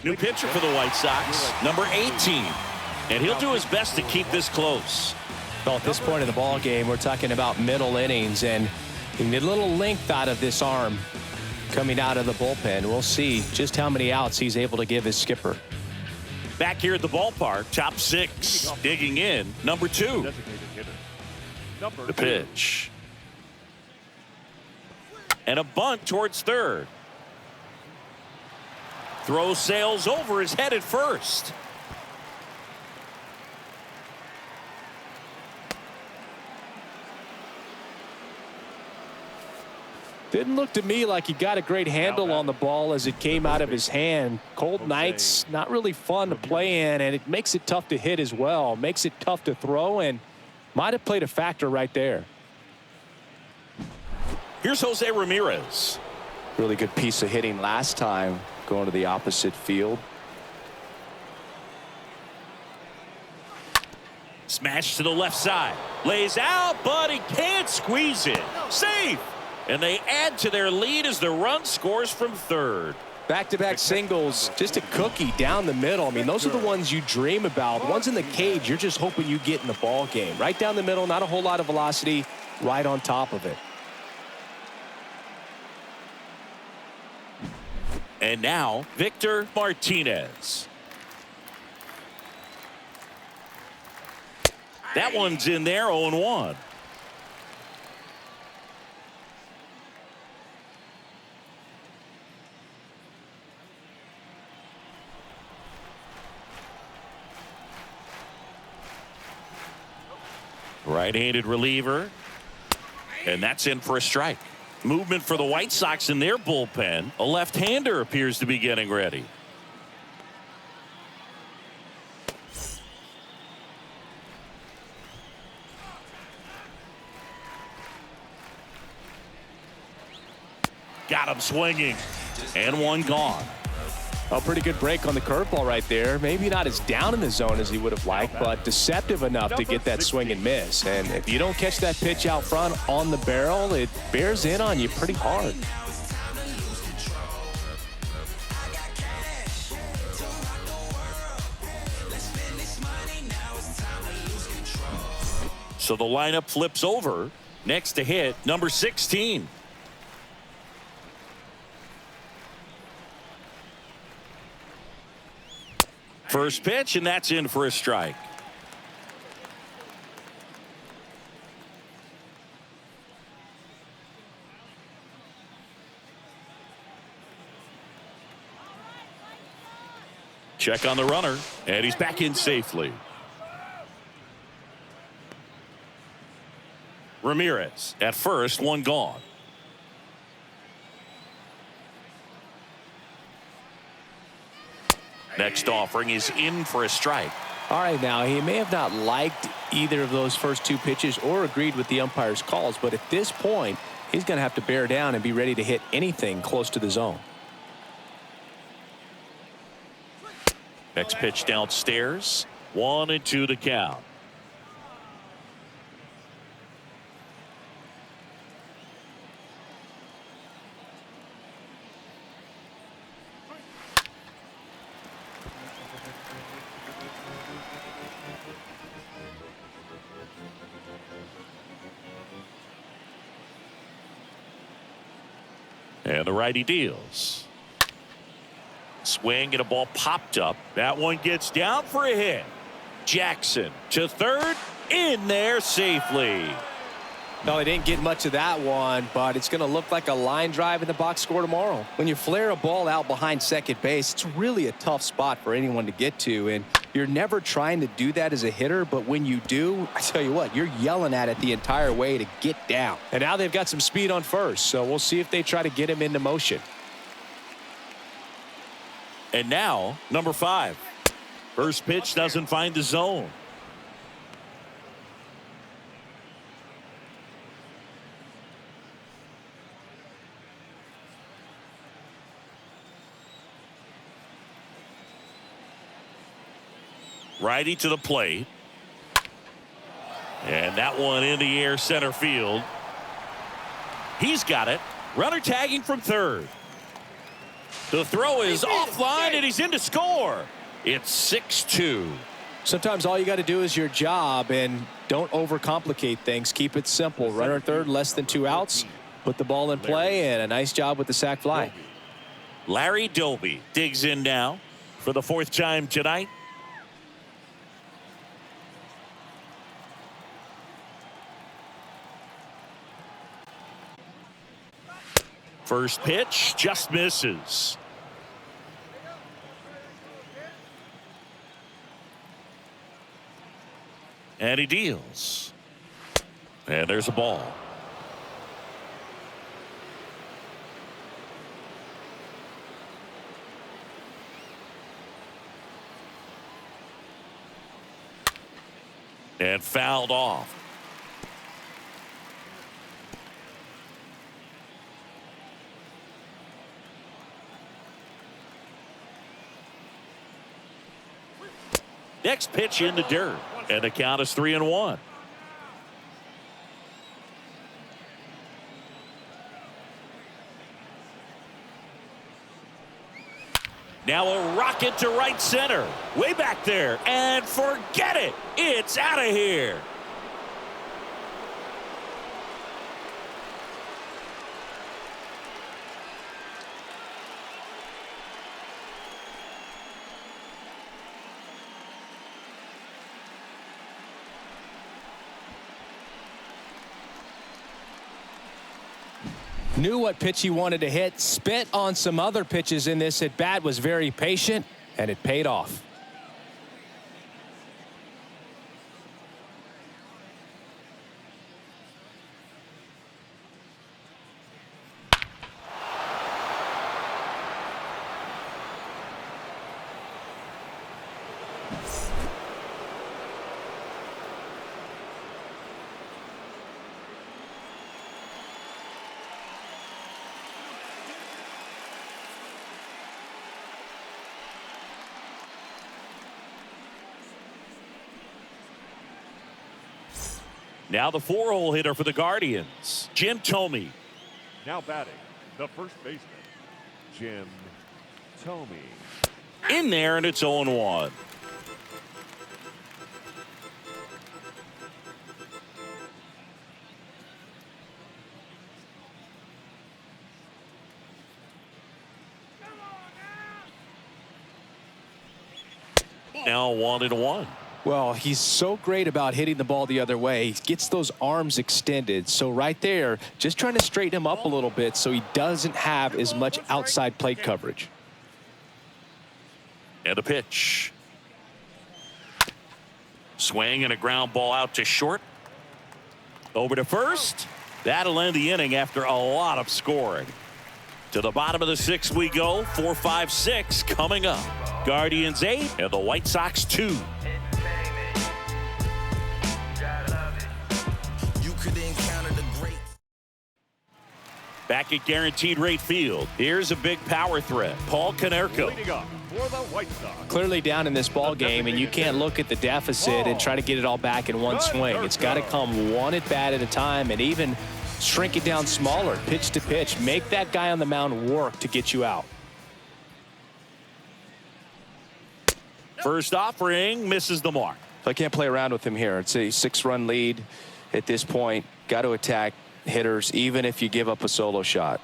New pitcher for the White Sox, number 18. And he'll do his best to keep this close. Well, at this point in the ball game, we're talking about middle innings, and you need a little length out of this arm coming out of the bullpen. We'll see just how many outs he's able to give his skipper. Back here at the ballpark, top 6. Digging in, number 2. The pitch. And a bunt towards third. Throw sails over, is headed first. Didn't look to me like he got a great handle on the ball as it came out of his hand. Cold nights, not really fun to play in, and it makes it tough to hit as well. Makes it tough to throw, and might have played a factor right there. Here's Jose Ramirez. Really good piece of hitting last time, going to the opposite field. Smash to the left side. Lays out, but he can't squeeze it. Safe. And they add to their lead as the run scores from third. Back-to-back singles, just a cookie down the middle. I mean, those are the ones you dream about. Ones in the cage, you're just hoping you get in the ball game. Right down the middle, not a whole lot of velocity, right on top of it. And now, Victor Martinez. That one's in there, 0-1. Right-handed reliever, and that's in for a strike. Movement for the White Sox in their bullpen. A left-hander appears to be getting ready. Got him swinging. And one gone. A pretty good break on the curveball right there. Maybe not as down in the zone as he would have liked, but deceptive enough to get that swing and miss. And if you don't catch that pitch out front on the barrel, it bears in on you pretty hard. So the lineup flips over. Next to hit, number 16. First pitch, and that's in for a strike. Check on the runner, and he's back in safely. Ramirez at first, one gone. Next offering is in for a strike. All right, now, he may have not liked either of those first two pitches or agreed with the umpire's calls, but at this point, he's going to have to bear down and be ready to hit anything close to the zone. Next pitch downstairs. 1-2 the count. And the righty deals. Swing and a ball popped up. That one gets down for a hit. Jackson to third, in there safely. No, he didn't get much of that one, but it's going to look like a line drive in the box score tomorrow. When you flare a ball out behind second base, it's really a tough spot for anyone to get to, and you're never trying to do that as a hitter, but when you do, I tell you what, you're yelling at it the entire way to get down. And now they've got some speed on first, so we'll see if they try to get him into motion. And now, number 5. First pitch doesn't find the zone. Righty to the plate. And that one in the air center field. He's got it. Runner tagging from third. The throw is offline and he's in to score. It's 6-2. Sometimes all you got to do is your job and don't overcomplicate things. Keep it simple. Runner third, less than 2 outs. Put the ball in play, and a nice job with the sac fly. Larry Doby digs in now for the 4th time tonight. First pitch just misses. And he deals. And there's a ball. And fouled off. Next pitch in the dirt, and the count is 3-1. Now a rocket to right center, way back there, and forget it, it's out of here. Knew what pitch he wanted to hit, spit on some other pitches in this at bat, was very patient, and it paid off. Now the 4-hole hitter for the Guardians, Jim Thome. Now batting, the first baseman, Jim Thome. In there, and it's 0-1. Now 1-1. Well, he's so great about hitting the ball the other way. He gets those arms extended. So right there, just trying to straighten him up a little bit so he doesn't have as much outside plate coverage. And a pitch. Swing and a ground ball out to short. Over to first. That'll end the inning after a lot of scoring. To the bottom of the 6th we go. 4, 5, 6 coming up. Guardians 8 and the White Sox 2. You could encounter the great. Back at Guaranteed Rate Field. Here's a big power threat. Paul Konerko. Leading up for the White Sox. Clearly down in this ball game, and you can't look at the deficit and try to get it all back in one swing. It's got to come one at bat at a time, and even shrink it down smaller, pitch to pitch. Make that guy on the mound work to get you out. First offering misses the mark. So I can't play around with him here. It's a 6-run lead at this point. Got to attack hitters, even if you give up a solo shot.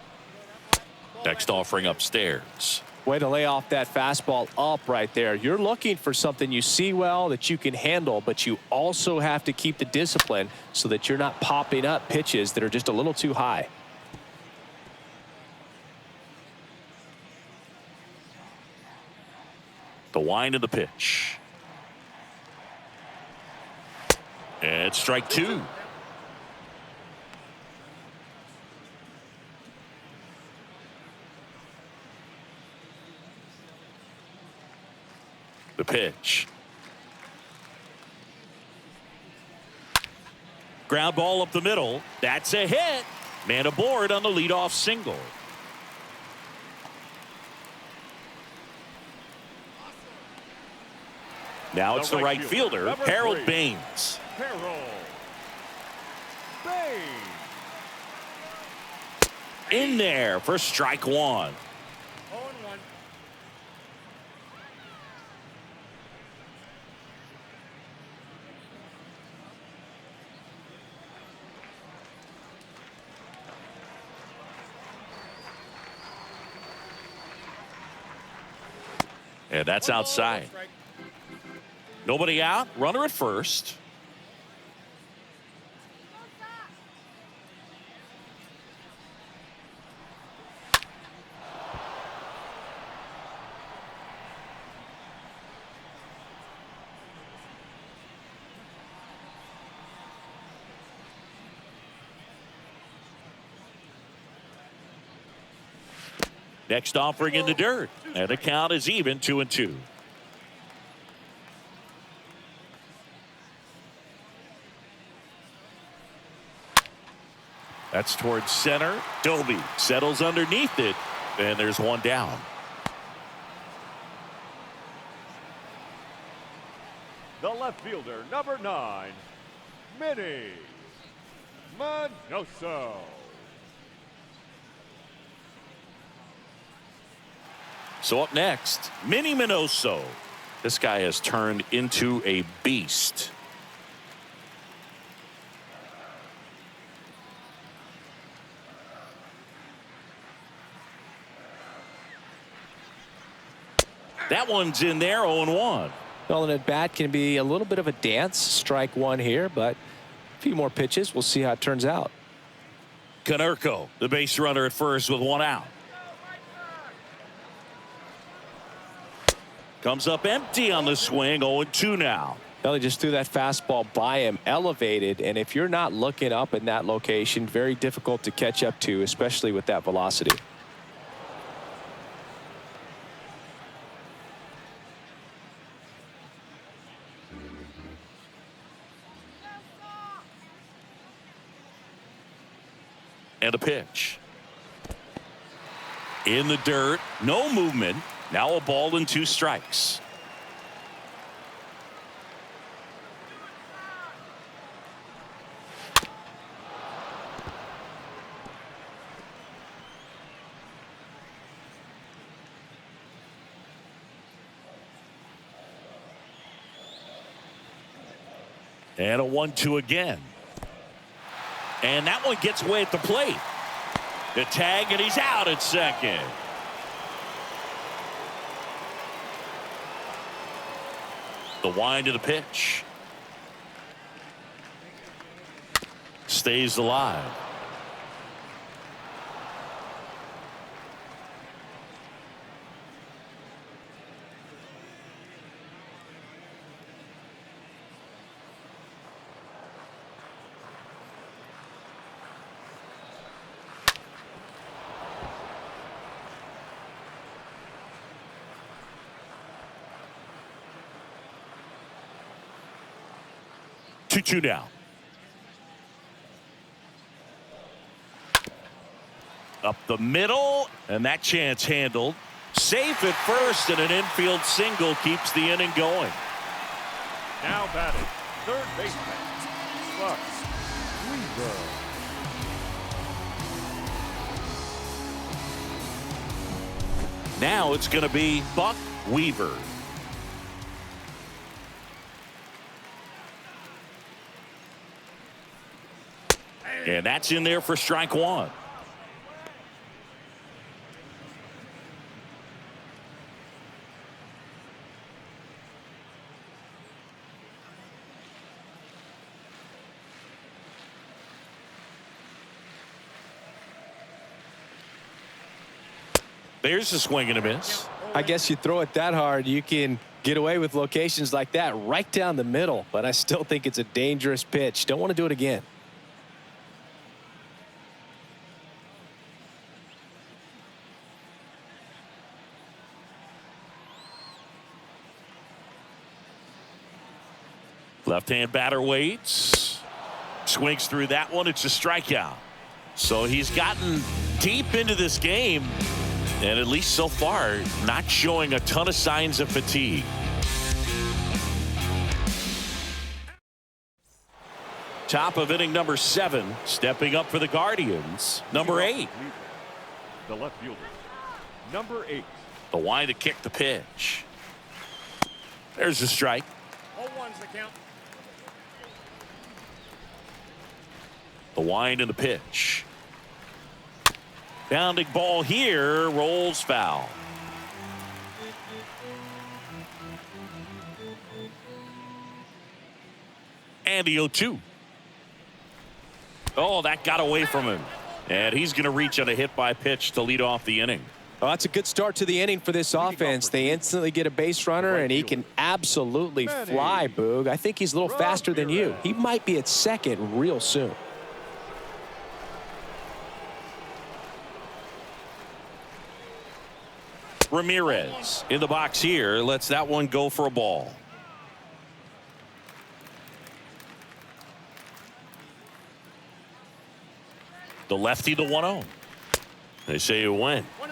Next offering upstairs. Way to lay off that fastball up right there. You're looking for something you see well that you can handle, but you also have to keep the discipline so that you're not popping up pitches that are just a little too high. The wind of the pitch. And strike 2. The pitch. Ground ball up the middle. That's a hit. Man aboard on the leadoff single. Now it's the right fielder, Harold Baines. Harold Baines. In there for strike 1. 0-1. And that's outside. Nobody out. Runner at first. Next offering in the dirt. And the count is even, 2-2. That's towards center. Doby settles underneath it, and there's one down. The left fielder, number 9, Minnie Minoso. So up next, Minnie Minoso. This guy has turned into a beast. That one's in there, 0-1. Well, an at-bat can be a little bit of a dance. Strike 1 here, but a few more pitches. We'll see how it turns out. Konerko, the base runner at first with 1 out. Comes up empty on the swing, 0-2 now. Well, he just threw that fastball by him, elevated, and if you're not looking up in that location, very difficult to catch up to, especially with that velocity. And a pitch. In the dirt, no movement. Now a ball and 2 strikes. And a 1-2 again. And that one gets away at the plate. The tag, and he's out at second. The wind to the pitch. Stays alive. Two now. Up the middle, and that chance handled. Safe at first, and an infield single keeps the inning going. Now batting, third baseman, Buck Weaver. Now it's going to be Buck Weaver. And that's in there for strike one. There's a swing and a miss. I guess you throw it that hard, you can get away with locations like that right down the middle. But I still think it's a dangerous pitch. Don't want to do it again. Left-hand batter waits. Swings through that one. It's a strikeout. So he's gotten deep into this game, and at least so far, not showing a ton of signs of fatigue. Top of inning number 7. Stepping up for the Guardians, number 8. The left fielder, number 8. The wind to kick the pitch. There's a strike. 0-1's the count. The wind and the pitch. Bounding ball here, rolls foul. And the 0-2. Oh, that got away from him. And he's going to reach on a hit by pitch to lead off the inning. Well, that's a good start to the inning for this offense. They instantly get a base runner, and he can absolutely fly, Boog. I think he's a little faster than you. He might be at second real soon. Ramirez in the box here. Lets that one go for a ball. The lefty, the 1-0. They say you win. 1-1.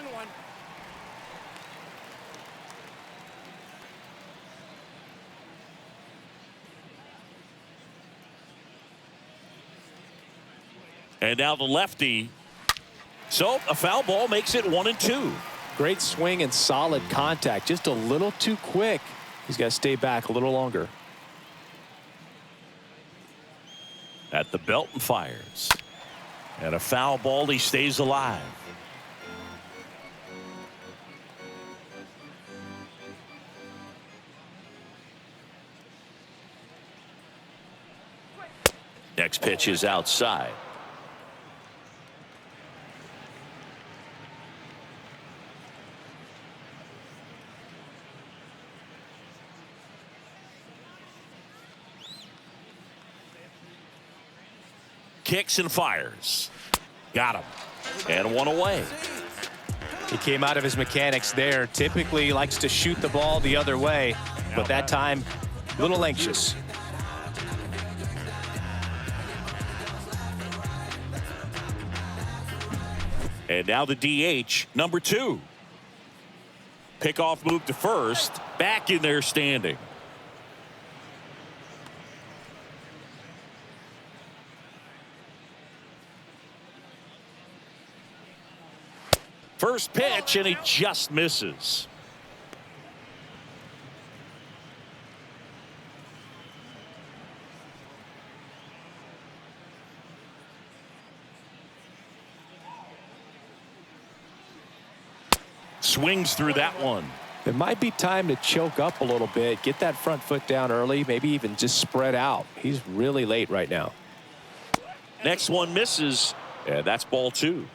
And now the lefty. So a foul ball makes it 1-2. Great swing and solid contact. Just a little too quick. He's got to stay back a little longer. At the belt and fires. And a foul ball, he stays alive. Next pitch is outside. Kicks and fires. Got him. And one away. He came out of his mechanics there. Typically likes to shoot the ball the other way, but that time a little anxious. And now the DH, number 2. Pickoff move to first. Back in there standing. First pitch, and he just misses. Swings through that one. It might be time to choke up a little bit, get that front foot down early, maybe even just spread out. He's really late right now. Next one misses, and that's ball 2.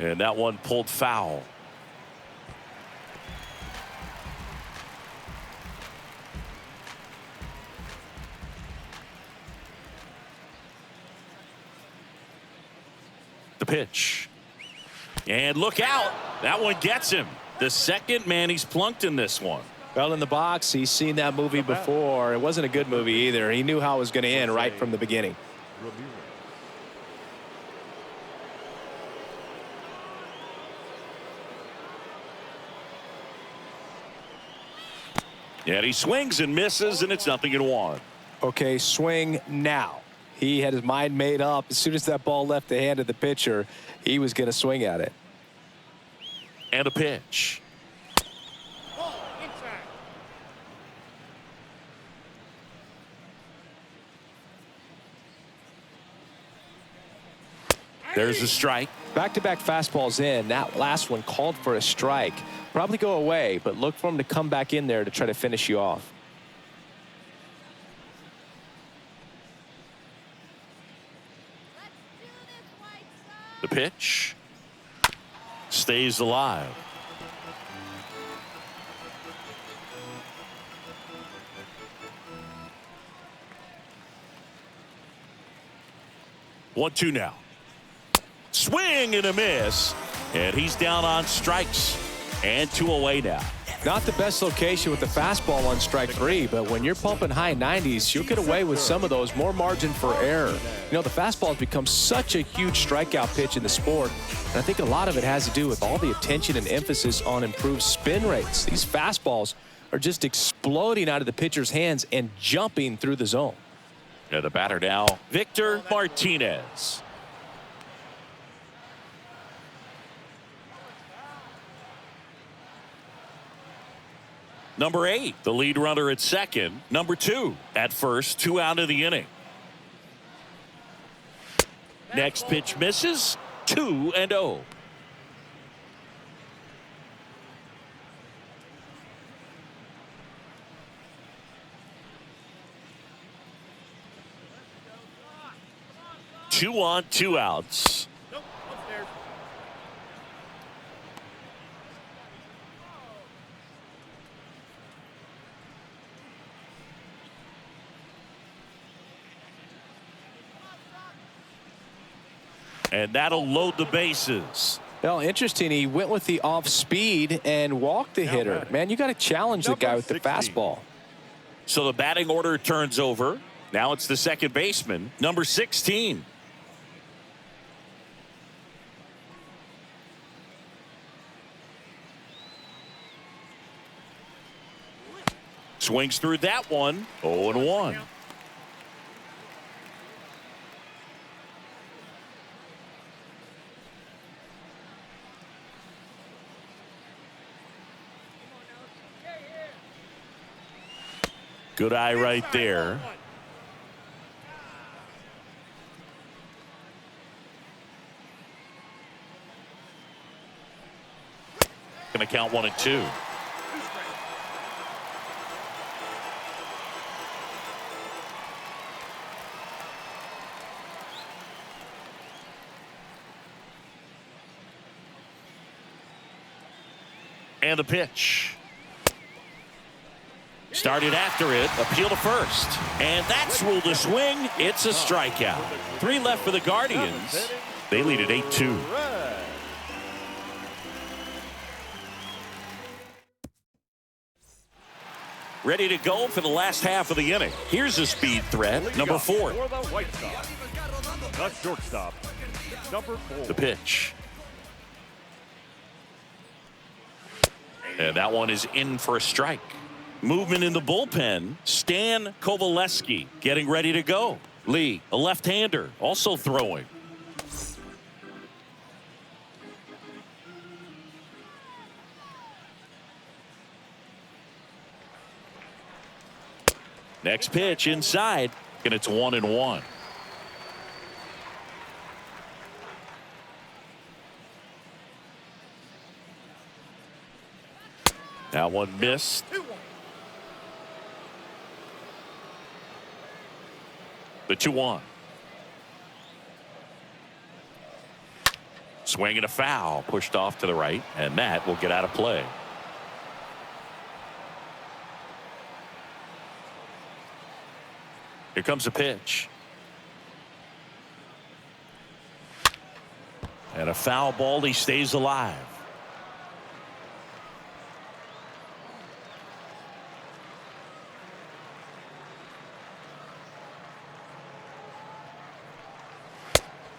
And that one pulled foul. The pitch. And look out. That one gets him. The second man he's plunked in this one. Well, in the box, he's seen that movie before. It wasn't a good movie either. He knew how it was going to end right from the beginning. And he swings and misses, and it's 0-1. Okay, swing now. He had his mind made up. As soon as that ball left the hand of the pitcher, he was going to swing at it. And a pitch. Ball inside. There's a strike. Back-to-back fastballs in. That last one called for a strike. Probably go away, but look for him to come back in there to try to finish you off. The pitch. Stays alive. 1-2 now. Swing and a miss. And he's down on strikes. And 2 away now. Not the best location with the fastball on strike 3, but when you're pumping high 90s, you'll get away with some of those, more margin for error. You know, the fastball has become such a huge strikeout pitch in the sport, and I think a lot of it has to do with all the attention and emphasis on improved spin rates. These fastballs are just exploding out of the pitcher's hands and jumping through the zone. And the batter now, Victor Martinez. Number 8, the lead runner at second. Number 2 at first, 2 out of the inning. Next pitch misses, 2-0. Two on, 2 outs. Nope, upstairs. And that'll load the bases. Well, interesting. He went with the off speed and walked the hitter. Man, you got to challenge the guy with the fastball. So the batting order turns over. Now it's the second baseman, number 16. Swings through that one. 0-1. Good eye right there. Going to count 1-2. And the pitch. Started after it, appeal to first. And that's ruled a swing. It's a strikeout. 3 left for the Guardians. They lead at 8-2. Ready to go for the last half of the inning. Here's a speed threat, number 4. For the White Sox, the shortstop, number 4. The pitch. And that one is in for a strike. Movement in the bullpen. Stan Kovaleski getting ready to go. Lee, a left-hander, also throwing. Next pitch inside, and it's 1-1. That one missed. 2-1. The 2-1. Swing and a foul. Pushed off to the right, and that will get out of play. Here comes a pitch. And a foul ball. He stays alive.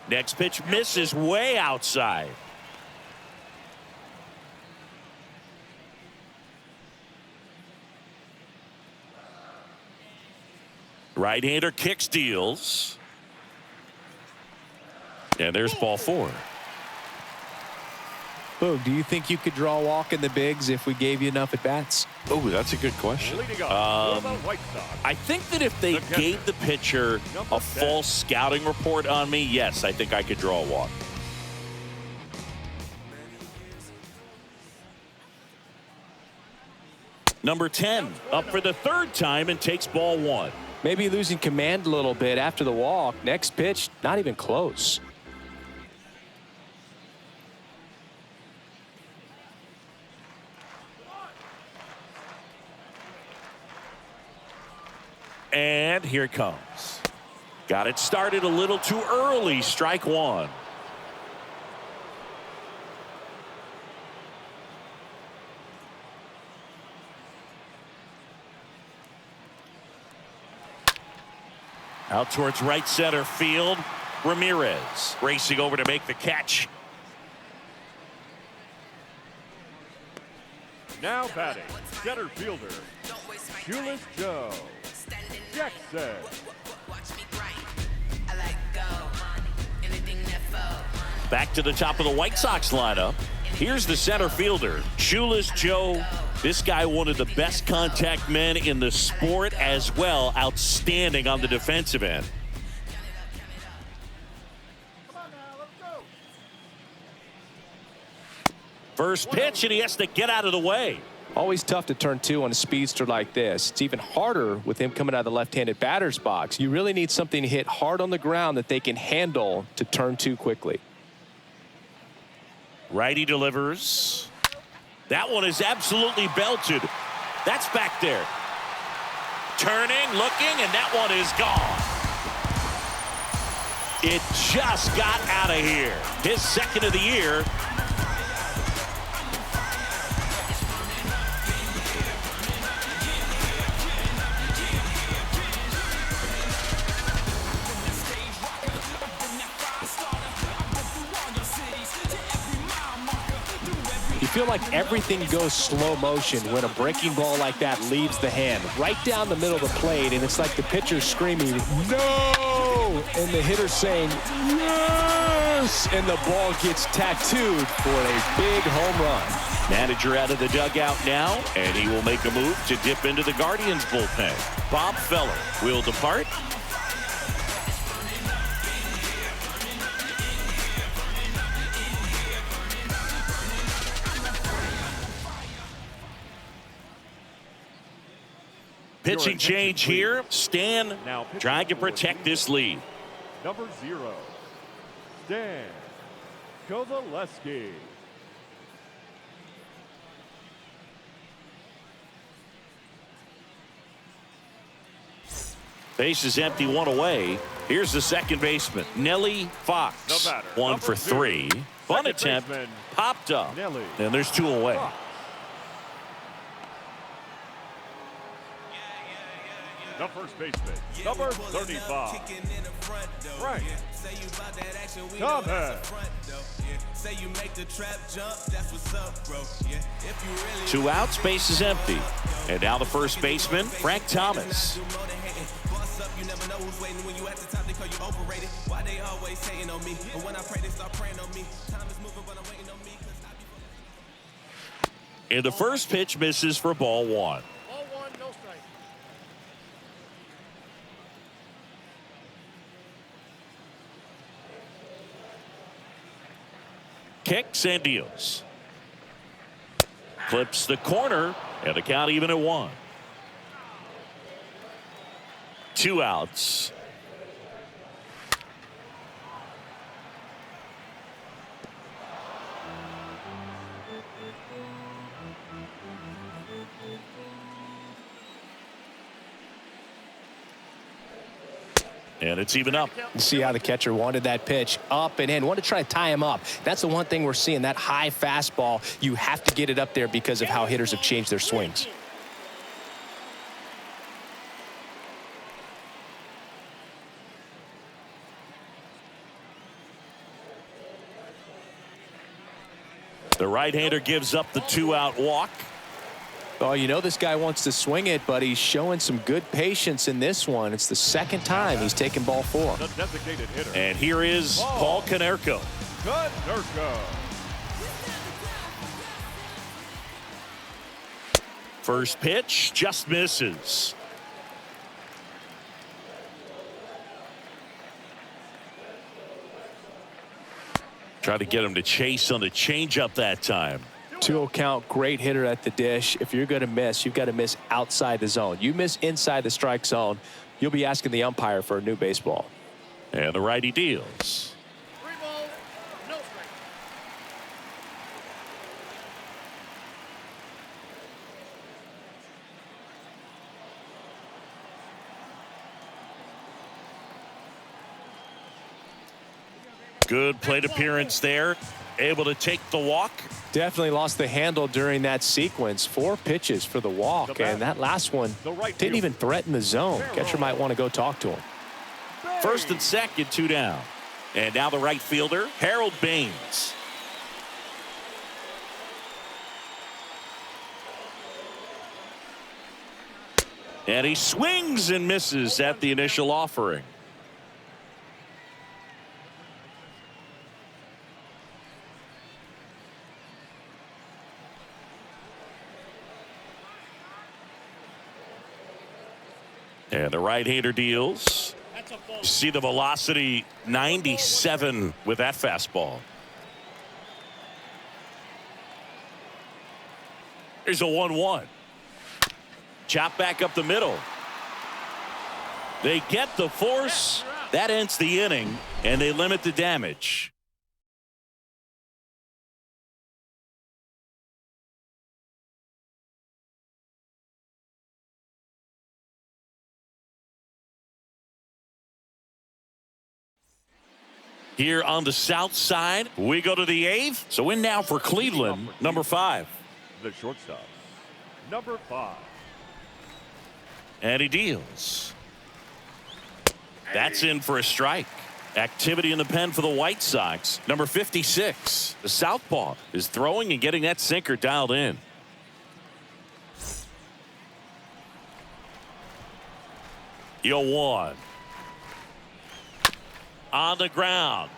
Next pitch misses way outside. Right-hander kicks, deals. And there's ball 4. Boog, do you think you could draw a walk in the bigs if we gave you enough at bats? Oh, that's a good question. Leading off, the White Sox. I think that if they gave the pitcher a false scouting report on me, yes, I think I could draw a walk. Number 10 up for the 3rd time and takes ball 1. Maybe losing command a little bit after the walk. Next pitch, not even close. And here it comes. Got it started a little too early. Strike 1. Out towards right center field. Ramirez racing over to make the catch. Now batting, center fielder, Shoeless Joe. Jackson. Back to the top of the White Sox lineup. Here's the center fielder, Shoeless Joe. This guy, one of the best contact men in the sport as well. Outstanding on the defensive end. First pitch, and he has to get out of the way. Always tough to turn 2 on a speedster like this. It's even harder with him coming out of the left-handed batter's box. You really need something to hit hard on the ground that they can handle to turn 2 quickly. Righty delivers. That one is absolutely belted. That's back there. Turning, looking, and that one is gone. It just got out of here. His 2nd of the year. You feel like everything goes slow motion when a breaking ball like that leaves the hand right down the middle of the plate, and it's like the pitcher screaming, "No!" and the hitter saying, "Yes!" and the ball gets tattooed for a big home run. Manager out of the dugout now, and he will make a move to dip into the Guardians bullpen. Bob Feller will depart. Pitching change here. Stan trying to protect this lead. Number 0, Stan Kovaleski. Base is empty, 1 away. Here's the second baseman, Nelly Fox. The batter, 1 number for 2. 3. Bunt Second attempt, baseman, popped up. Nelly And there's 2 away. Fox. The first baseman, number 35, Frank Thomas. 2 outs, base is empty. And now the first baseman, Frank Thomas. And the first pitch misses for ball 1. Ball 1, no strike. Kicks and deals. Clips the corner, and the count even at 1. 2 outs. And it's even up. You see how the catcher wanted that pitch up and in. Wanted to try to tie him up. That's the one thing we're seeing, that high fastball. You have to get it up there because of how hitters have changed their swings. The right-hander gives up the 2-out walk. Oh, you know this guy wants to swing it, but he's showing some good patience in this one. It's the second time he's taken ball 4. The designated hitter. And here is Paul Konerko. Konerko. First pitch just misses. Try to get him to chase on the changeup that time. 2-0 count, great hitter at the dish. If you're going to miss, you've got to miss outside the zone. You miss inside the strike zone, you'll be asking the umpire for a new baseball. And the righty deals. 3 balls, no strike. Good plate appearance there. Able to take the walk. Definitely lost the handle during that sequence. 4 pitches for the walk, and that last one didn't even threaten the zone. Catcher might want to go talk to him. First and second, 2 down. And now the right fielder, Harold Baines. And he swings and misses at the initial offering. And the right-hander deals. You see the velocity, 97 with that fastball. Here's a 1-1. Chop back up the middle. They get the force. That ends the inning, and they limit the damage. Here on the south side, we go to the 8th. So in now for Cleveland, number 5. The shortstop, number 5. And he deals. That's in for a strike. Activity in the pen for the White Sox. Number 56. The southpaw is throwing and getting that sinker dialed in. Yo, 1. On the ground.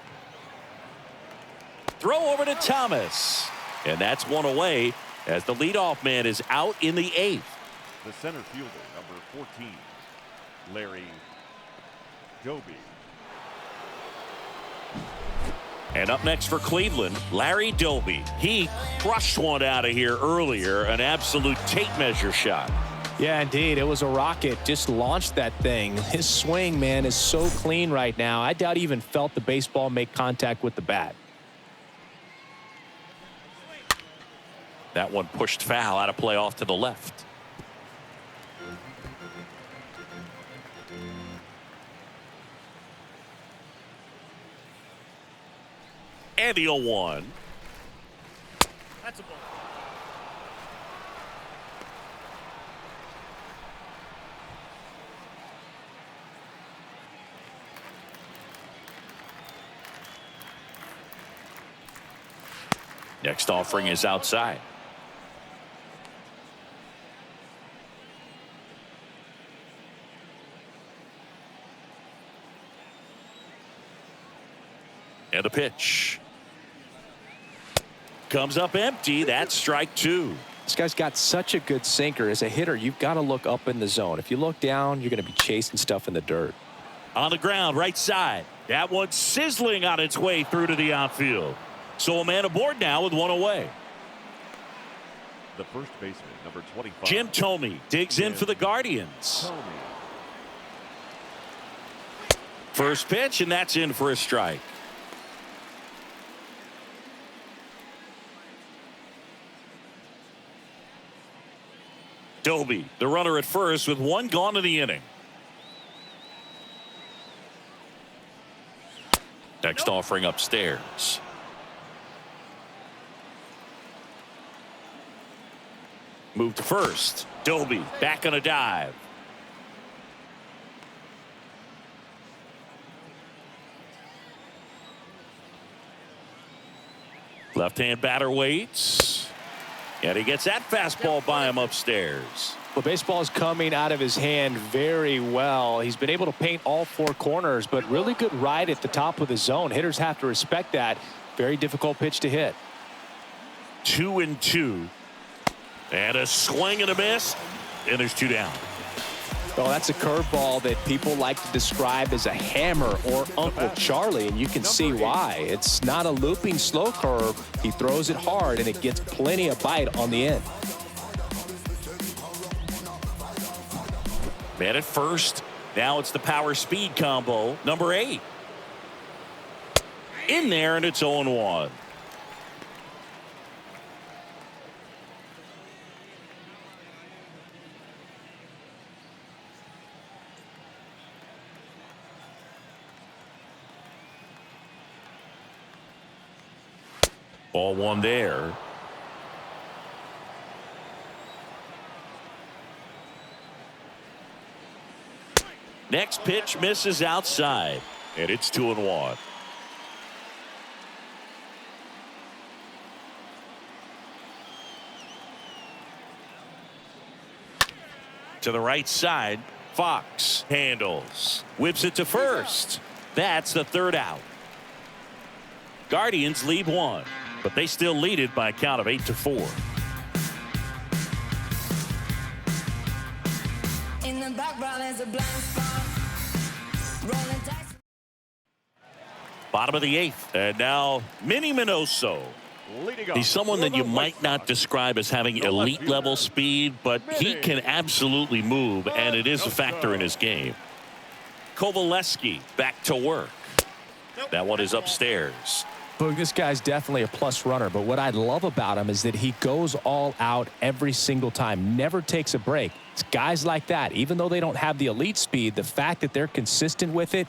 Throw over to Thomas. And that's 1 away as the leadoff man is out in the 8th. The center fielder, number 14, Larry Doby. And up next for Cleveland, Larry Doby. He crushed one out of here earlier, an absolute tape measure shot. Yeah, indeed. It was a rocket. Just launched that thing. His swing, man, is so clean right now. I doubt he even felt the baseball make contact with the bat. That one pushed foul, out of play off to the left. And the 0-1. That's a ball. Next offering is outside. And the pitch. Comes up empty. That's strike 2. This guy's got such a good sinker. As a hitter, you've got to look up in the zone. If you look down, you're going to be chasing stuff in the dirt. On the ground, right side. That one sizzling on its way through to the outfield. So a man aboard now with 1 away. the first baseman, number 25. Jim Thome digs in for the Guardians. Thome. First pitch, and that's in for a strike. Doby, the runner at first with one gone in the inning. Next offering upstairs. Move to first. Doby back on a dive. Left-hand batter waits. And he gets that fastball by him upstairs. Well, baseball is coming out of his hand very well. He's been able to paint all four corners, but really good ride at the top of the zone. Hitters have to respect that. Very difficult pitch to hit. 2-2. And a swing and a miss. And there's two down. Well, that's a curveball that people like to describe as a hammer or Uncle Charlie, and you can see why. It's not a looping slow curve. He throws it hard, and it gets plenty of bite on the end. Man at first. Now it's the power speed combo. Number 8. In there, and it's 0-1. Ball one there. Next pitch misses outside, and it's 2-1. To the right side, Fox handles, whips it to first. That's the third out. Guardians lead one, but they still lead it by a count of 8-4. In the background is a blind spot. Rolling dice. Bottom of the 8th, and now Minnie Minoso. He's someone that you might not describe as having elite level speed, but he can absolutely move, and it is a factor in his game. Kovaleski back to work. That one is upstairs. Boog, this guy's definitely a plus runner, but what I love about him is that he goes all out every single time, never takes a break. It's guys like that, even though they don't have the elite speed, the fact that they're consistent with it,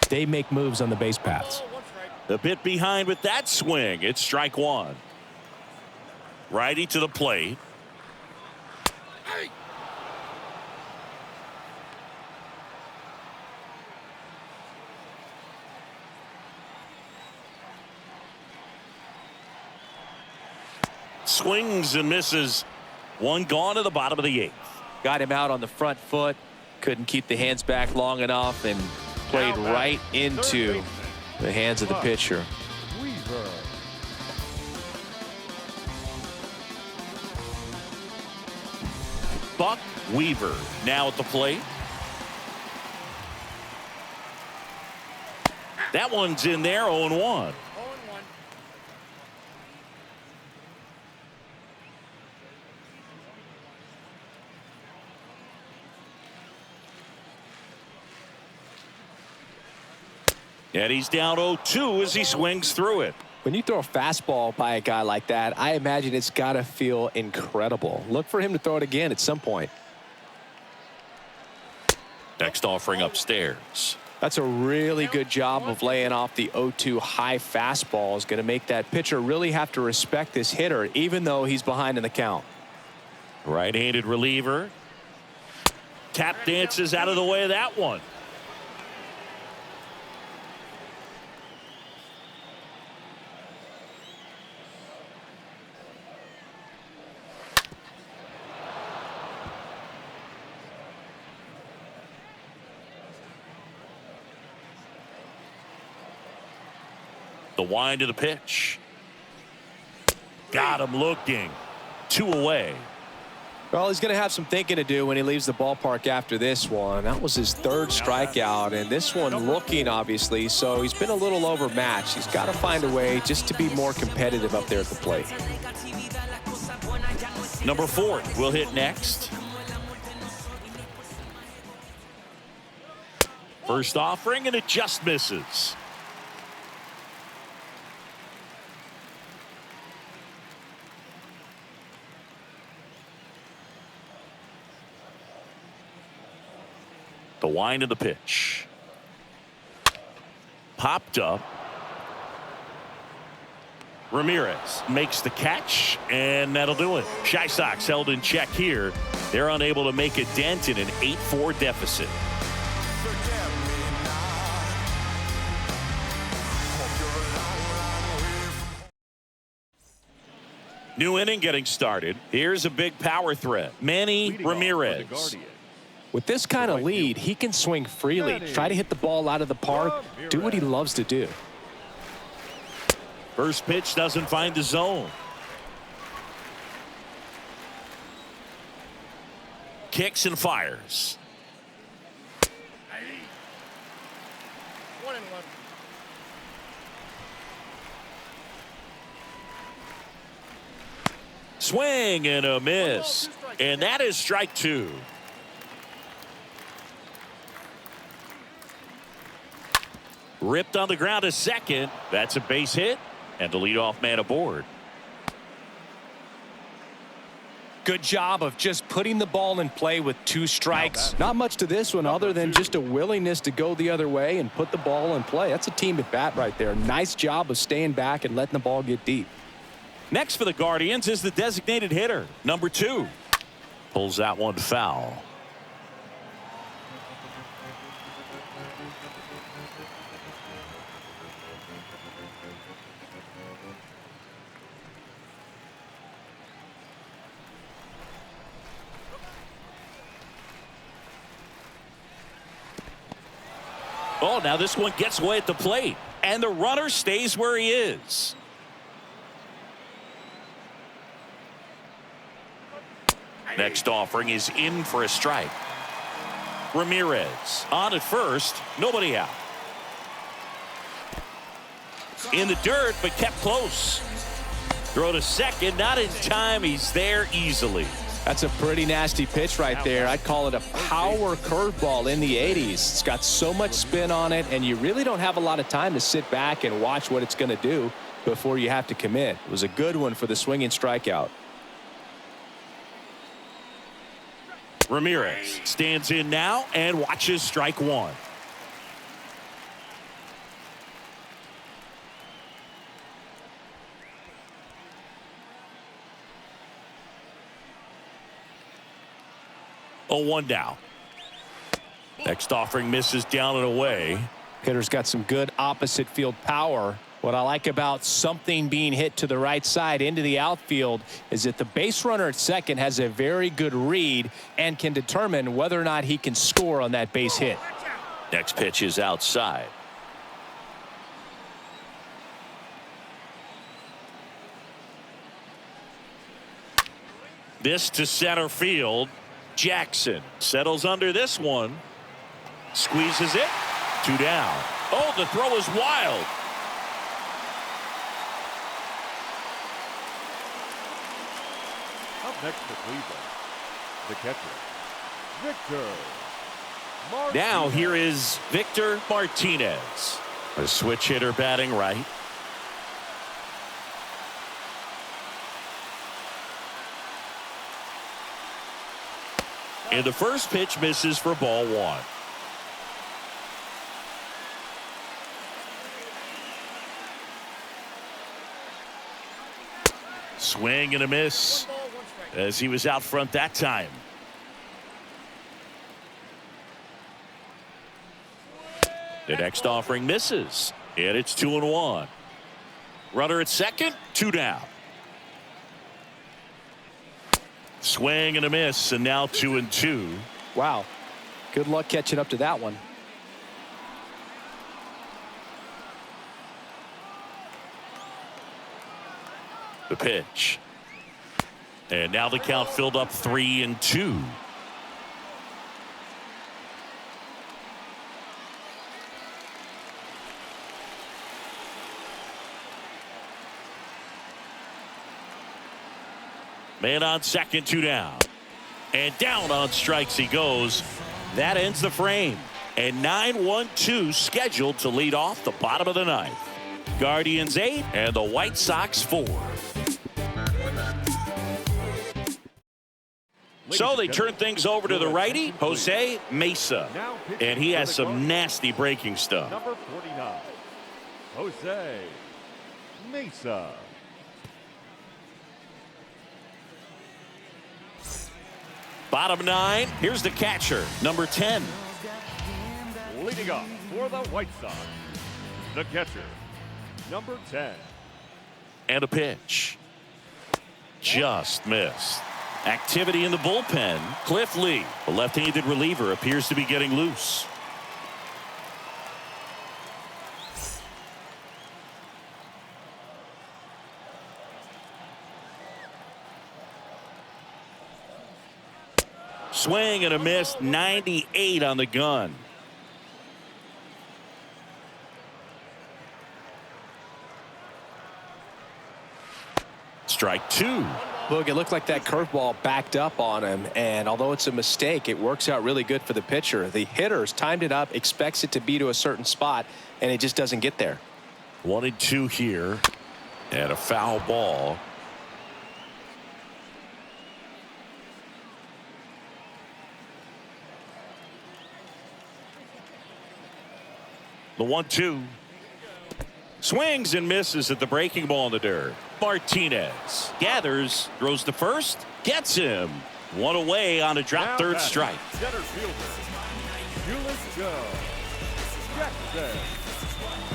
they make moves on the base paths. A bit behind with that swing. It's strike one. Righty to the plate. Swings and misses. One gone to the bottom of the 8th. Got him out on the front foot. Couldn't keep the hands back long enough and played right into the hands of the pitcher. Buck Weaver now at the plate. That one's in there, 0-1. And he's down 0-2 as he swings through it. When you throw a fastball by a guy like that, I imagine it's got to feel incredible. Look for him to throw it again at some point. Next offering upstairs. That's a really good job of laying off the 0-2 high fastball. Is going to make that pitcher really have to respect this hitter, even though he's behind in the count. Right-handed reliever. Tap dances out of the way of that one. The wind of the pitch. Got him looking. 2 away. Well, he's going to have some thinking to do when he leaves the ballpark after this one. That was his 3rd strikeout, and this one looking, obviously, so he's been a little overmatched. He's got to find a way just to be more competitive up there at the plate. Number 4 will hit next. First offering, and it just misses. The wind of the pitch. Popped up. Ramirez makes the catch, and that'll do it. Shy Sox held in check here. They're unable to make a dent in an 8-4 deficit. New inning getting started. Here's a big power threat. Manny Ramirez. With this kind of lead, he can swing freely, try to hit the ball out of the park, do what he loves to do. First pitch doesn't find the zone. Kicks and fires. 1-1. Swing and a miss. And that is strike 2. Ripped on the ground to second. That's a base hit. And the leadoff man aboard. Good job of just putting the ball in play with 2 strikes. Not much to this one other than just a willingness to go the other way and put the ball in play. That's a team at bat right there. Nice job of staying back and letting the ball get deep. Next for the Guardians is the designated hitter, number 2. Pulls that one foul. Oh, now this one gets away at the plate, and the runner stays where he is. Next offering is in for a strike. Ramirez on at first, nobody out. In the dirt, but kept close. Throw to second, not in time. He's there easily. That's a pretty nasty pitch right there. I'd call it a power curveball in the 80s. It's got so much spin on it, and you really don't have a lot of time to sit back and watch what it's going to do before you have to commit. It was a good one for the swinging strikeout. Ramirez stands in now and watches strike 1. Oh, 1 down. Next offering misses down and away. Hitter's got some good opposite field power. What I like about something being hit to the right side into the outfield is that the base runner at second has a very good read and can determine whether or not he can score on that base hit. Next pitch is outside. This to center field. Jackson settles under this one. Squeezes it. 2 down. Oh, the throw is wild. Up next for Cleveland, the catcher, Victor Martinez. Now here is Victor Martinez. A switch hitter batting right. And the first pitch misses for ball 1. Swing and a miss as he was out front that time. The next offering misses, and it's 2-1. Runner at second, 2 down. Swing and a miss, and now 2-2. Wow. Good luck catching up to that one. The pitch. And now the count filled up 3-2. Man on second, 2 down. And down on strikes he goes. That ends the frame. And 9-1-2 scheduled to lead off the bottom of the ninth. Guardians 8 and the White Sox 4. So they turn things over to the righty, Jose Mesa. And he has some nasty breaking stuff. Number 49, Jose Mesa. Bottom 9, here's the catcher, number 10. Leading off for the White Sox, the catcher, number 10. And a pitch. Just missed. Activity in the bullpen. Cliff Lee, the left-handed reliever, appears to be getting loose. Swing and a miss, 98 on the gun. Strike 2. Look, it looked like that curveball backed up on him, and although it's a mistake, it works out really good for the pitcher. The hitter's timed it up, expects it to be to a certain spot, and it just doesn't get there. 1-2 here, and a foul ball. The 1-2. Swings and misses at the breaking ball in the dirt. Martinez gathers, throws to first, gets him. One away on a drop third strike. Center fielder, Shoeless Joe Jackson.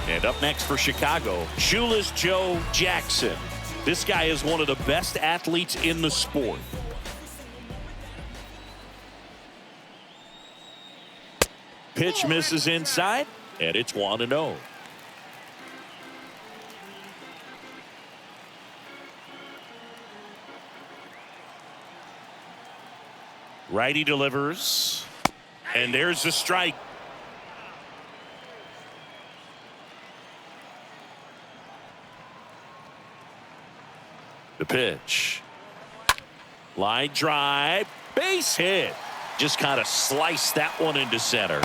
And up next for Chicago, Shoeless Joe Jackson. This guy is one of the best athletes in the sport. Pitch misses inside, and it's 1-0. Righty delivers, and there's the strike. The pitch. Line drive, base hit. Just kind of sliced that one into center.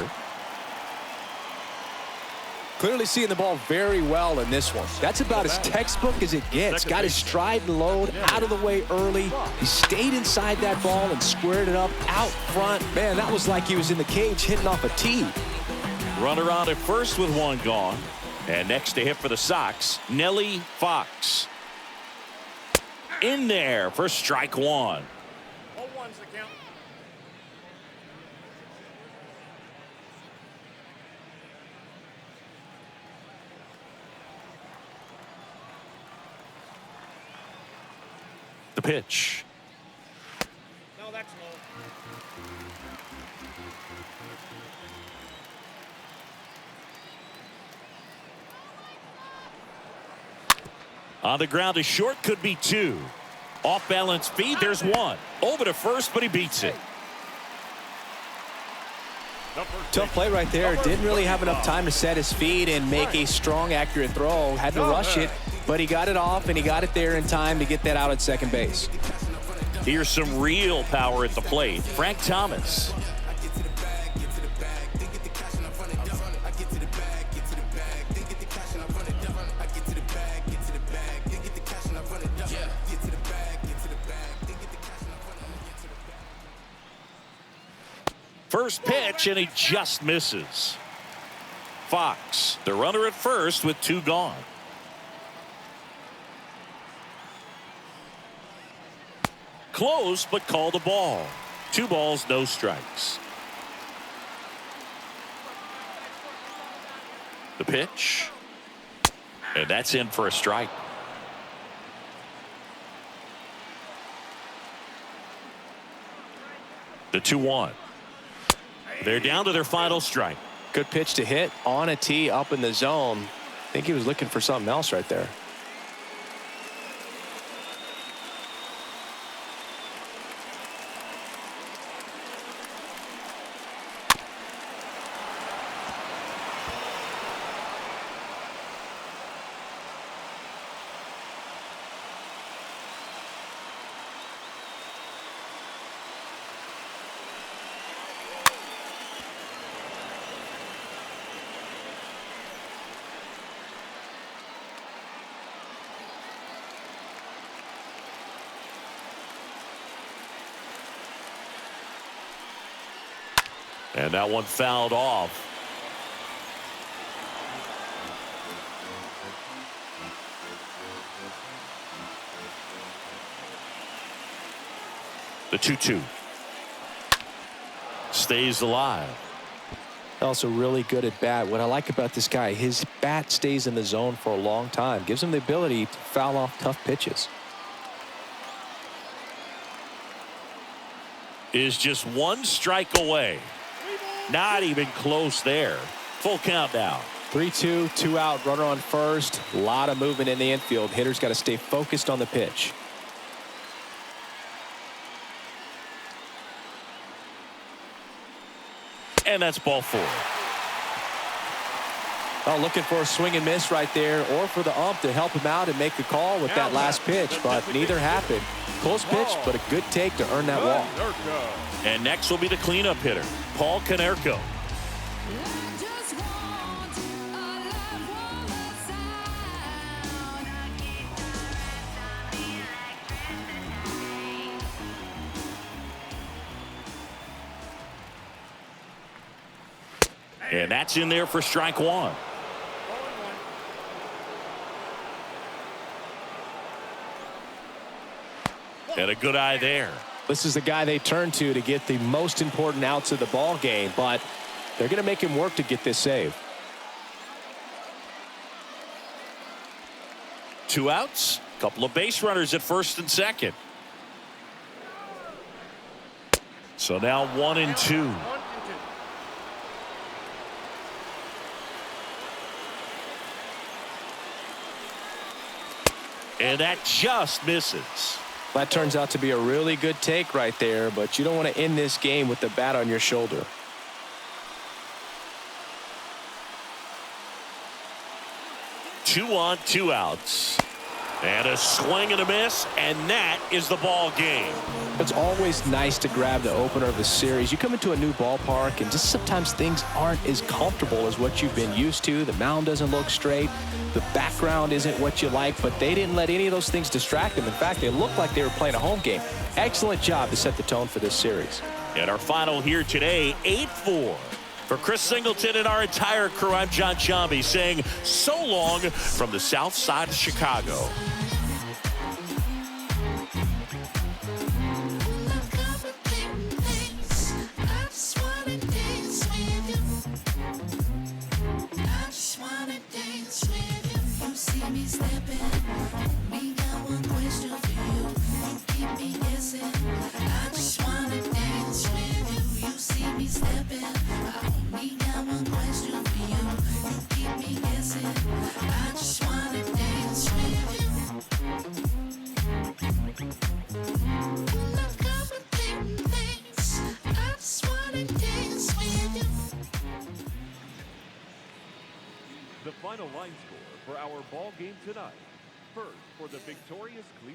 Clearly seeing the ball very well in this one. That's about as textbook as it gets. Got his stride and load out of the way early. He stayed inside that ball and squared it up out front. Man, that was like he was in the cage hitting off a tee. Runner on at first with one gone. And next to hit for the Sox, Nelly Fox. In there for strike 1. All ones the count. The pitch. No, that's low. On the ground, a short, could be 2. Off balance feed, there's 1. Over to first, but he beats it. Tough play right there. Didn't really have enough time to set his feet and make a strong, accurate throw. Had to rush it, but he got it off, and he got it there in time to get that out at second base. Here's some real power at the plate. Frank Thomas. First pitch, and he just misses. Fox, the runner at first with 2 gone. Close, but called a ball. 2 balls, no strikes. The pitch. And that's in for a strike. The 2-1. They're down to their final strike. Good pitch to hit on a tee up in the zone. I think he was looking for something else right there. And that one fouled off. The 2-2. Stays alive. Also really good at bat. What I like about this guy, his bat stays in the zone for a long time. Gives him the ability to foul off tough pitches. Is just one strike away. Not even close there. Full count now. 3-2, 2 out, runner on first. A lot of movement in the infield. Hitter's got to stay focused on the pitch. And that's ball 4. Oh, looking for a swing and miss right there, or for the ump to help him out and make a call with that last pitch, but neither happened. Close pitch, but a good take to earn that walk. And next will be the cleanup hitter, Paul Konerko. And that's in there for strike 1. And a good eye there. This is the guy they turn to get the most important outs of the ball game, but they're going to make him work to get this save. 2 outs, couple of base runners at first and second. So now 1 and 2. And that just misses. That turns out to be a really good take right there, but you don't want to end this game with the bat on your shoulder. Two on, 2 outs. And a swing and a miss, and that is the ball game. It's always nice to grab the opener of the series. You come into a new ballpark, and just sometimes things aren't as comfortable as what you've been used to. The mound doesn't look straight. The background isn't what you like, but they didn't let any of those things distract them. In fact, they looked like they were playing a home game. Excellent job to set the tone for this series. And our final here today, 8-4. For Chris Singleton and our entire crew, I'm John Chambi saying so long from the south side of Chicago. The final line score for our ball game tonight. First, for the victorious Cleveland